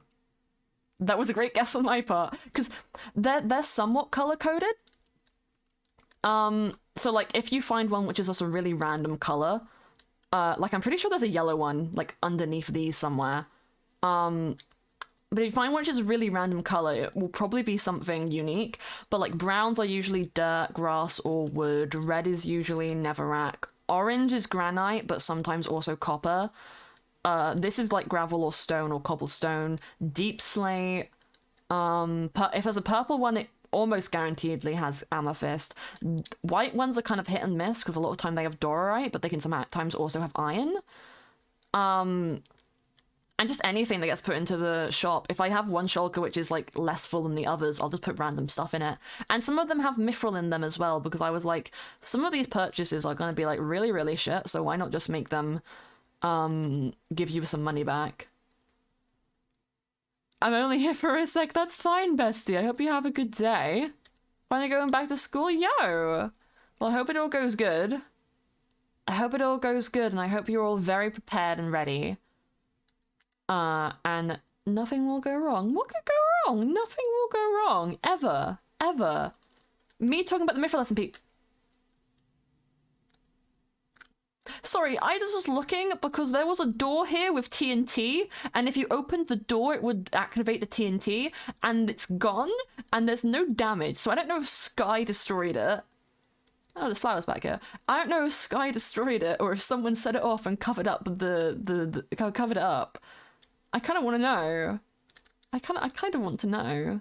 that was a great guess on my part, because they're somewhat color-coded. So like if you find one which is also a really random color, like I'm pretty sure there's a yellow one like underneath these somewhere. But if you find one which is a really random color, it will probably be something unique. But like browns are usually dirt, grass, or wood. Red is usually Netherrack. Orange is granite, but sometimes also copper. This is like gravel or stone or cobblestone. Deep slate. If there's a purple one, almost guaranteedly has amethyst. White ones are kind of hit and miss because a lot of time they have dorite, but they can sometimes also have iron. And just anything that gets put into the shop. If I have one shulker which is like less full than the others, I'll just put random stuff in it. And some of them have Mythrill in them as well, because I was like, some of these purchases are going to be like really, really shit, so why not just make them give you some money back? I'm only here for a sec. That's fine, bestie. I hope you have a good day. Finally going back to school? Yo! Well, I hope it all goes good. I hope it all goes good, and I hope you're all very prepared and ready. And nothing will go wrong. What could go wrong? Nothing will go wrong. Ever. Ever. Me talking about the Mythrill SMP. Sorry, I was just looking because there was a door here with TNT, and if you opened the door, it would activate the TNT, and it's gone, and there's no damage, so I don't know if Sky destroyed it. Oh, there's flowers back here. I don't know if Sky destroyed it, or if someone set it off and covered up covered it up. I kind of want to know. I kind of want to know.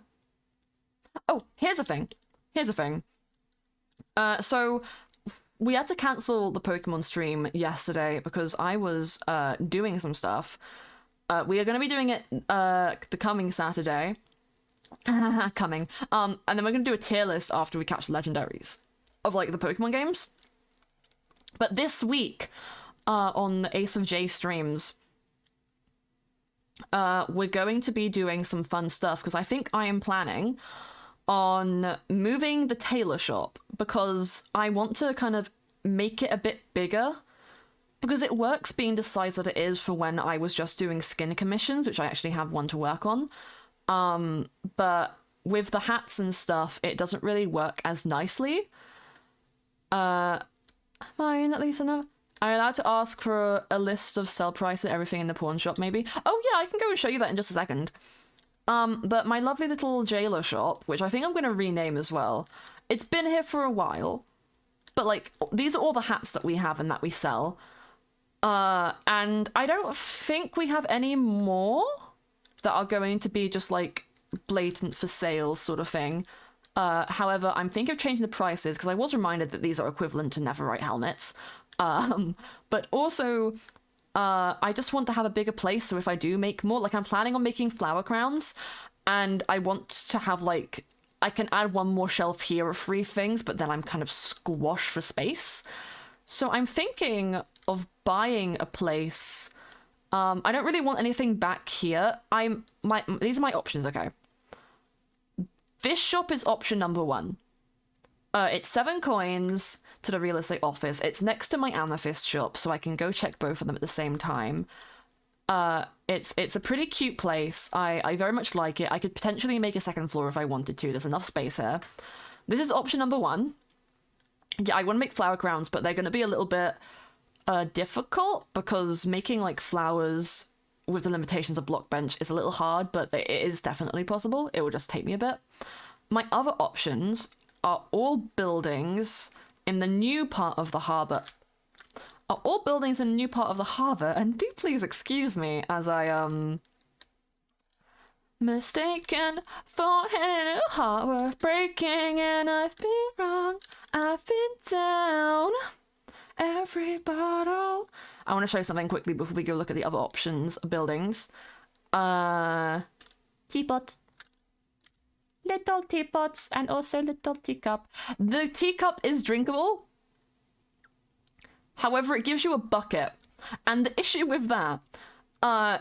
Oh, here's a thing. So we had to cancel the Pokemon stream yesterday because I was doing some stuff. We are going to be doing it the coming Saturday. Coming. And then we're going to do a tier list after we catch the legendaries of like the Pokemon games. But this week on the Ace of J streams, we're going to be doing some fun stuff because I think I am planning on moving the tailor shop because I want to kind of make it a bit bigger because it works being the size that it is for when I was just doing skin commissions, which I actually have one to work on. But with the hats and stuff, it doesn't really work as nicely. Fine, at least enough. Am I allowed to ask for a list of sell price and everything in the pawn shop, maybe? Oh yeah, I can go and show you that in just a second. But my lovely little jailer shop, which I think I'm going to rename as well, it's been here for a while. But, like, these are all the hats that we have and that we sell. And I don't think we have any more that are going to be just, like, blatant for sale sort of thing. However, I'm thinking of changing the prices, because I was reminded that these are equivalent to Netherite helmets. But also, I just want to have a bigger place, so if I do make more, like I'm planning on making flower crowns, and I want to have like, I can add one more shelf here of free things, but then I'm kind of squashed for space. So I'm thinking of buying a place. I don't really want anything back here. These are my options, okay? This shop is option number 1. It's 7 coins to the real estate office. It's next to my amethyst shop, so I can go check both of them at the same time. It's a pretty cute place. I very much like it. I could potentially make a second floor if I wanted to. There's enough space here. This is option number 1. Yeah, I want to make flower crowns, but they're going to be a little bit difficult because making like flowers with the limitations of block bench is a little hard, but it is definitely possible. It will just take me a bit. My other options are all buildings in the new part of the harbour. And do please excuse me as I, mistaken for a heart worth breaking, and I've been wrong, I've been down every bottle. I want to show you something quickly before we go look at the other options, buildings. Teapot. Little teapots and also little teacup. The teacup is drinkable. However, it gives you a bucket. And the issue with that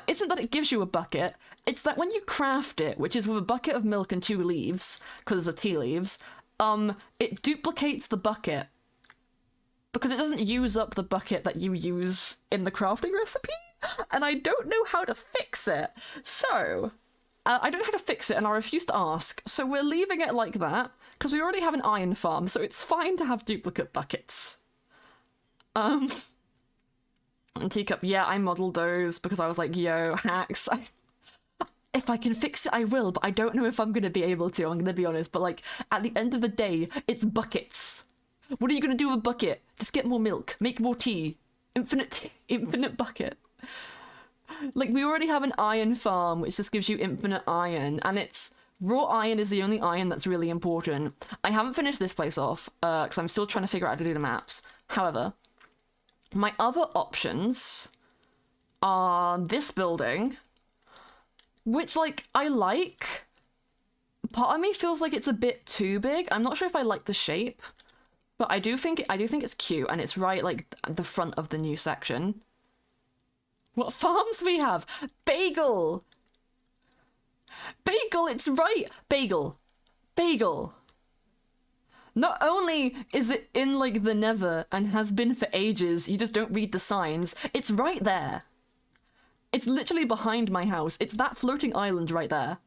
isn't that it gives you a bucket. It's that when you craft it, which is with a bucket of milk and 2 leaves, because of tea leaves, it duplicates the bucket. Because it doesn't use up the bucket that you use in the crafting recipe. And I don't know how to fix it. So I don't know how to fix it, and I refuse to ask, so we're leaving it like that, because we already have an iron farm, so it's fine to have duplicate buckets. And teacup, yeah, I modelled those, because I was like, yo, hacks, if I can fix it, I will, but I don't know if I'm going to be able to, I'm going to be honest, but like, at the end of the day, it's buckets. What are you going to do with a bucket? Just get more milk, make more tea, infinite bucket. Like, we already have an iron farm, which just gives you infinite iron, and it's Raw iron is the only iron that's really important. I haven't finished this place off, because I'm still trying to figure out how to do the maps. However, my other options are this building, which, like, I like. Part of me feels like it's a bit too big. I'm not sure if I like the shape, but I do think it's cute, and it's right, like, at the front of the new section. What farms we have? Bagel! Bagel, it's right! Bagel. Bagel. Not only is it in, like, the Nether and has been for ages, you just don't read the signs, it's right there. It's literally behind my house. It's that floating island right there.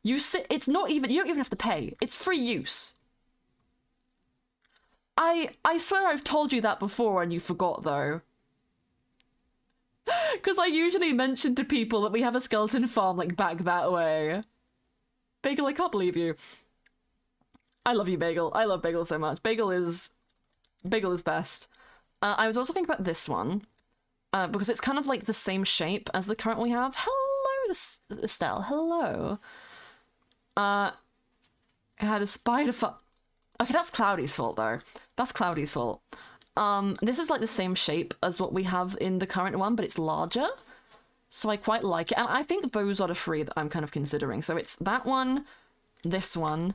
You don't even have to pay. It's free use. I swear I've told you that before and you forgot, though. Because I usually mention to people that we have a skeleton farm, like, back that way. Bagel, I can't believe you. I love you, Bagel. I love Bagel so much. Bagel is best. I was also thinking about this one, because it's kind of like the same shape as the current we have. Hello, Estelle. Hello. It had a spider Okay, that's Cloudy's fault, though. That's Cloudy's fault. This is like the same shape as what we have in the current one, but it's larger. So I quite like it. And I think those are the three that I'm kind of considering. So it's that one, this one,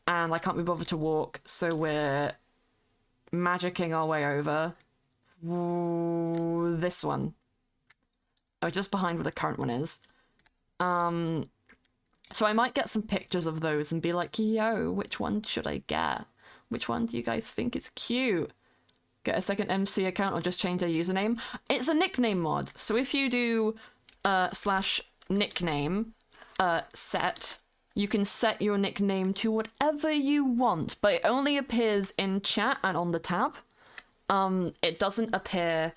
and I can't be bothered to walk, so we're magicking our way over. Ooh, this one. Oh, just behind where the current one is. So I might get some pictures of those and be like, yo, which one should I get? Which one do you guys think is cute? Get a second MC account or just change their username? It's a nickname mod. So if you do /nickname set, you can set your nickname to whatever you want, but it only appears in chat and on the tab. It doesn't appear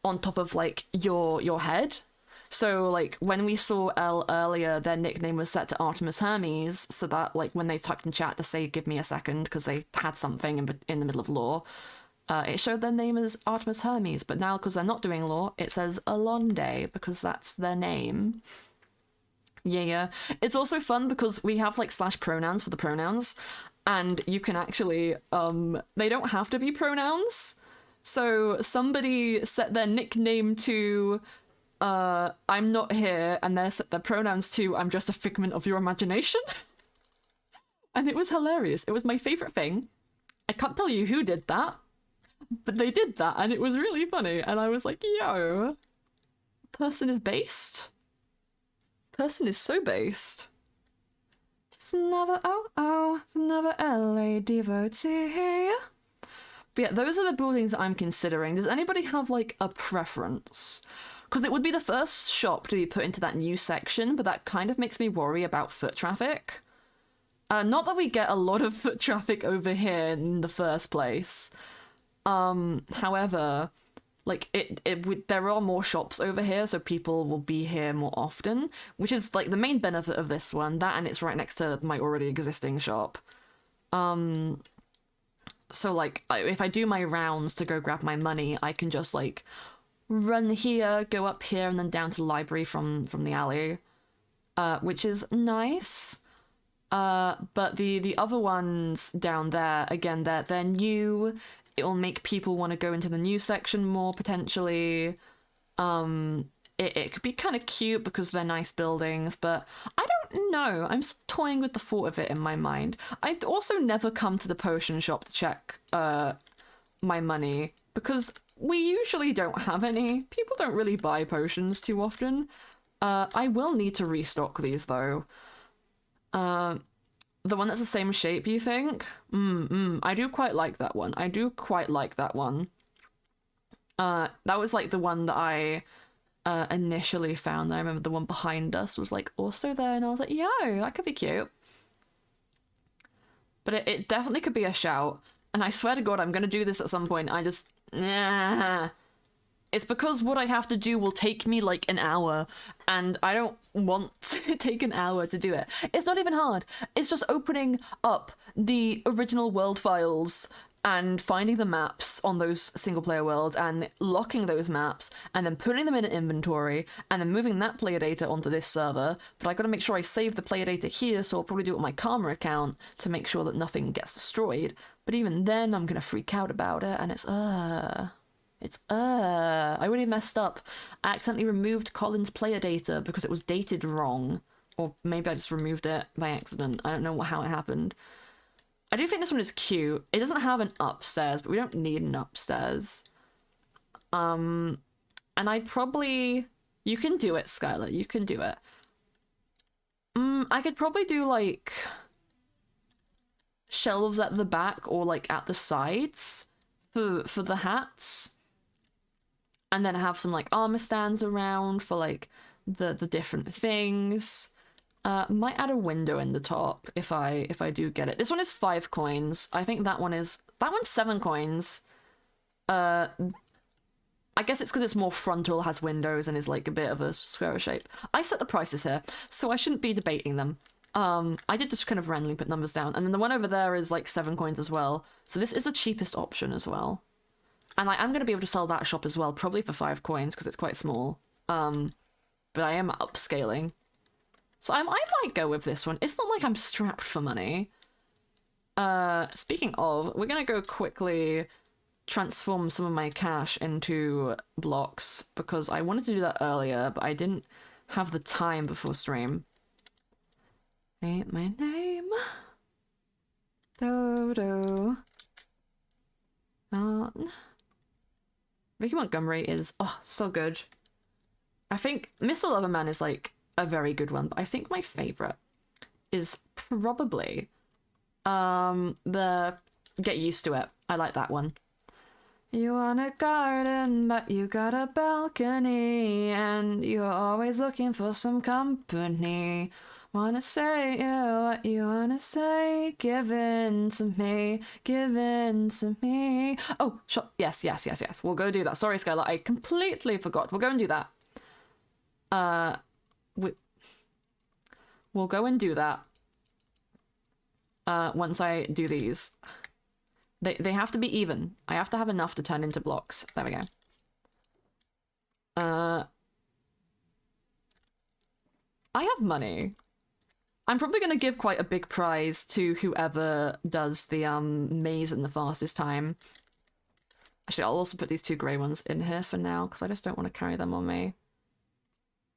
on top of, like, your head. So, like, when we saw Elle earlier, their nickname was set to Artemis Hermes, so that, like, when they typed in chat to say, give me a second, because they had something in the middle of lore, it showed their name as Artemis Hermes, but now, because they're not doing lore, it says Alonde, because that's their name. Yeah. It's also fun because we have, like, /pronouns for the pronouns, and you can actually, they don't have to be pronouns. So somebody set their nickname to I'm not here, and they set their pronouns to I'm just a figment of your imagination. And it was hilarious. It was my favorite thing. I can't tell you who did that, but they did that, and it was really funny. And I was like, yo, person is based. Person is so based. Just another another LA devotee. But yeah, those are the buildings that I'm considering. Does anybody have, like, a preference? Because it would be the first shop to be put into that new section, but that kind of makes me worry about foot traffic. Not that we get a lot of foot traffic over here in the first place. However, like, there are more shops over here, so people will be here more often, which is, like, the main benefit of this one. That, and it's right next to my already existing shop. So, like, if I do my rounds to go grab my money, I can just, like, run here, go up here, and then down to the library from the alley, which is nice. But the other ones down there, again, they're new. It will make people want to go into the new section more, potentially. It could be kind of cute because they're nice buildings, but I don't know. I'm still toying with the thought of it in my mind. I'd also never come to the potion shop to check my money, because we usually don't have any. People don't really buy potions too often. I will need to restock these, though. The one that's the same shape, you think? I do quite like that one. I do quite like that one. That was, like, the one that I initially found. I remember the one behind us was, like, also there, and I was like, yo, that could be cute. But it definitely could be a shout. And I swear to God, I'm going to do this at some point. It's because what I have to do will take me, like, an hour, and I don't want to take an hour to do it. It's not even hard. It's just opening up the original world files and finding the maps on those single player worlds and locking those maps and then putting them in an inventory and then moving that player data onto this server. But I gotta make sure I save the player data here, so I'll probably do it on my Karma account to make sure that nothing gets destroyed. But even then, I'm gonna freak out about it, and I already messed up. I accidentally removed Colin's player data because it was dated wrong. Or maybe I just removed it by accident. I don't know how it happened. I do think this one is cute. It doesn't have an upstairs, but we don't need an upstairs. And I'd probably... You can do it, Skylar. You can do it. I could probably do, like, shelves at the back or, like, at the sides for the hats. And then have some, like, armor stands around for, like, the different things. Might add a window in the top if I do get it. This one is 5 coins. I think that one's 7 coins. I guess it's because it's more frontal, has windows, and is like a bit of a square shape. I set the prices here, so I shouldn't be debating them. I did just kind of randomly put numbers down, and then the one over there is like 7 coins as well. So this is the cheapest option as well. And I'm going to be able to sell that shop as well, probably for 5 coins because it's quite small. But I am upscaling. So I might go with this one. It's not like I'm strapped for money. Speaking of, we're going to go quickly transform some of my cash into blocks because I wanted to do that earlier, but I didn't have the time before stream. Ain't my name Dodo. Vicky Montgomery is, so good. I think Mr. Loverman is like a very good one, but I think my favorite is probably the Get Used to It. I like that one. You want a garden, but you got a balcony, and you're always looking for some company. Wanna say what you wanna say, give in to me, give in to me. Oh, sure. Yes. We'll go do that. Sorry, Skylar, I completely forgot. We'll go and do that. We'll go and do that once I do these. They have to be even. I have to have enough to turn into blocks. There we go. I have money. I'm probably going to give quite a big prize to whoever does the maze in the fastest time. Actually, I'll also put these 2 grey ones in here for now because I just don't want to carry them on me.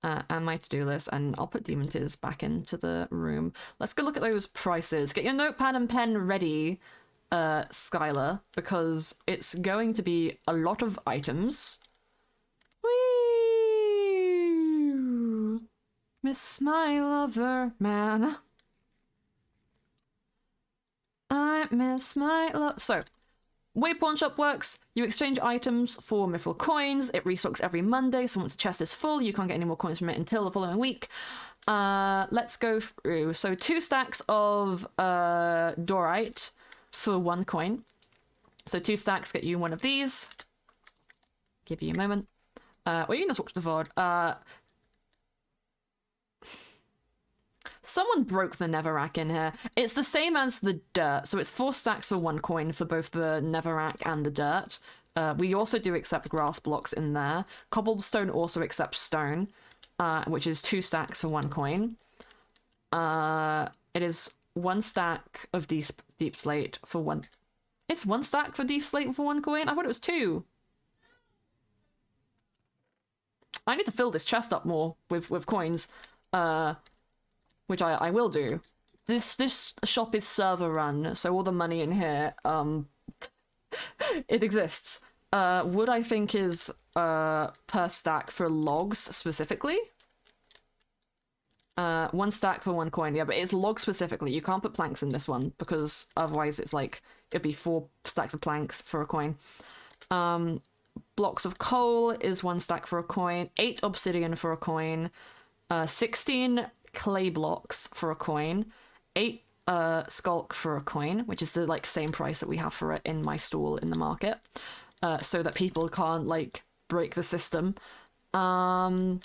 And my to-do list, and I'll put Demon Tears back into the room. Let's go look at those prices. Get your notepad and pen ready, Skylar, because it's going to be a lot of items. Whee! Miss my lover, man. I miss my love. So, way Pawn Shop works, you exchange items for Mythrill coins. It restocks every Monday, so once the chest is full, you can't get any more coins from it until the following week. Let's go through. So 2 stacks of Dorite for 1 coin. So 2 stacks get you one of these. Give you a moment. Or you can just watch the VOD. Someone broke the netherrack in here. It's the same as the dirt, so it's 4 stacks for 1 coin for both the netherrack and the dirt. We also do accept grass blocks in there. Cobblestone also accepts stone, which is 2 stacks for 1 coin. It is 1 stack of deep slate for 1... It's 1 stack for deep slate for 1 coin? I thought it was 2. I need to fill this chest up more with coins. Which I will do. This shop is server run, so all the money in here, it exists. Wood I think is per stack for logs specifically. 1 stack for 1 coin, yeah, but it's log specifically. You can't put planks in this one because otherwise it's like it'd be 4 stacks of planks for a coin. Blocks of coal is 1 stack for a coin. 8 obsidian for a coin. 16 clay blocks for a coin, 8 skulk for a coin, which is the like same price that we have for it in my stall in the market, so that people can't like break the system. Granite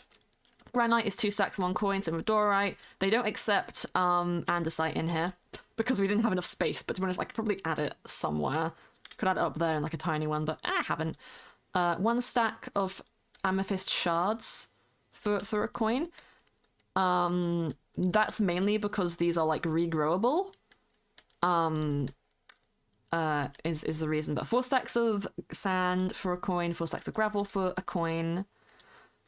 is 2 stacks for 1 coin, same with Dorite. They don't accept andesite in here because we didn't have enough space, but to be honest, I could probably add it somewhere. Could add it up there in like a tiny one, but I haven't. 1 stack of amethyst shards for a coin. That's mainly because these are like regrowable. Is the reason. But 4 stacks of sand for a coin, 4 stacks of gravel for a coin,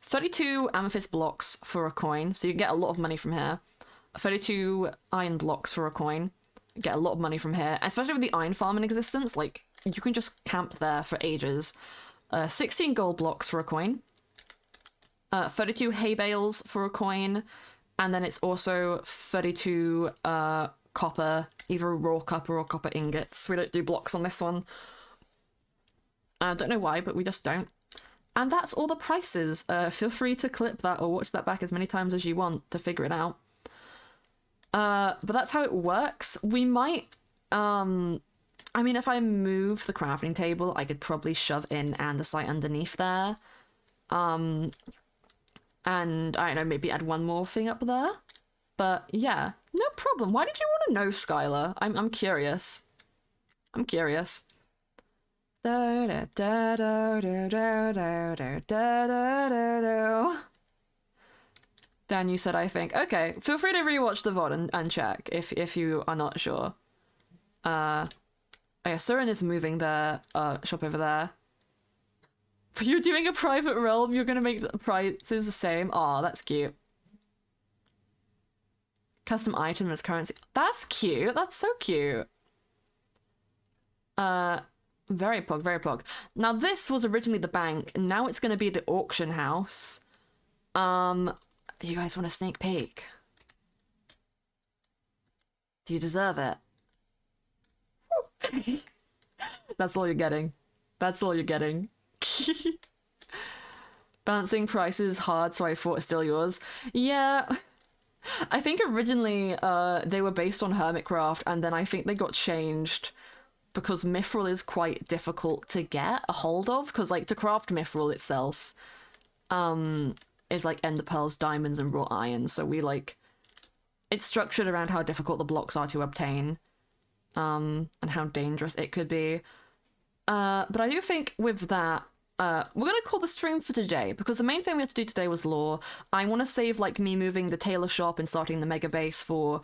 32 amethyst blocks for a coin, so you get a lot of money from here. 32 iron blocks for a coin, get a lot of money from here, especially with the iron farm in existence. Like, you can just camp there for ages. 16 gold blocks for a coin, 32 hay bales for a coin, and then it's also 32 copper, either raw copper or copper ingots. We don't do blocks on this one. I don't know why, but we just don't. And that's all the prices. Feel free to clip that or watch that back as many times as you want to figure it out. But that's how it works. We might... I mean, if I move the crafting table, I could probably shove in andesite underneath there. And, I don't know, maybe add one more thing up there. But, yeah, no problem. Why did you want to know, Skylar? I'm curious. I'm curious. Dan, you said I think. Okay, feel free to rewatch the VOD and check if you are not sure. Oh yeah, Surin is moving their shop over there. For you doing a private realm, you're gonna make the prices the same. Aw, that's cute. Custom item as currency. That's cute. That's so cute. Very pog, very pog. Now this was originally the bank, and now it's gonna be the auction house. You guys want a sneak peek? Do you deserve it? That's all you're getting. That's all you're getting. Balancing prices hard, so I thought it's still yours. Yeah. I think originally they were based on Hermitcraft, and then I think they got changed because Mythrill is quite difficult to get a hold of, because like to craft Mythrill itself is like ender pearls, diamonds, and raw iron, so we like it's structured around how difficult the blocks are to obtain and how dangerous it could be. But I do think with that we're gonna call the stream for today, because the main thing we had to do today was lore. I want to save like me moving the tailor shop and starting the mega base for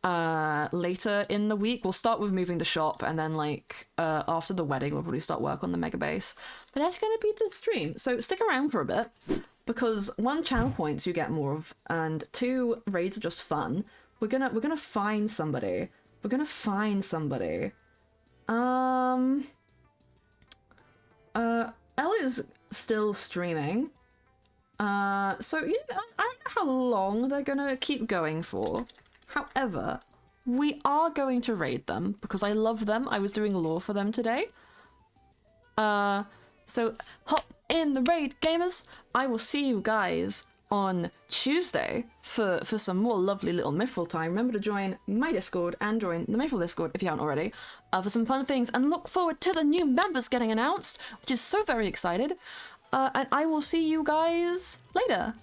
later in the week. We'll start with moving the shop, and then like after the wedding we'll probably start work on the mega base. But that's gonna be the stream, so stick around for a bit, because 1, channel points you get more of, and 2, raids are just fun. We're gonna find somebody. We're gonna find somebody. Elle is still streaming. So you know, I don't know how long they're gonna keep going for. However, we are going to raid them because I love them. I was doing lore for them today. So hop in the raid, gamers. I will see you guys on Tuesday for some more lovely little Mythrill time. Remember to join my Discord and join the Mythrill Discord if you haven't already for some fun things, and look forward to the new members getting announced, which is so very excited. And I will see you guys later.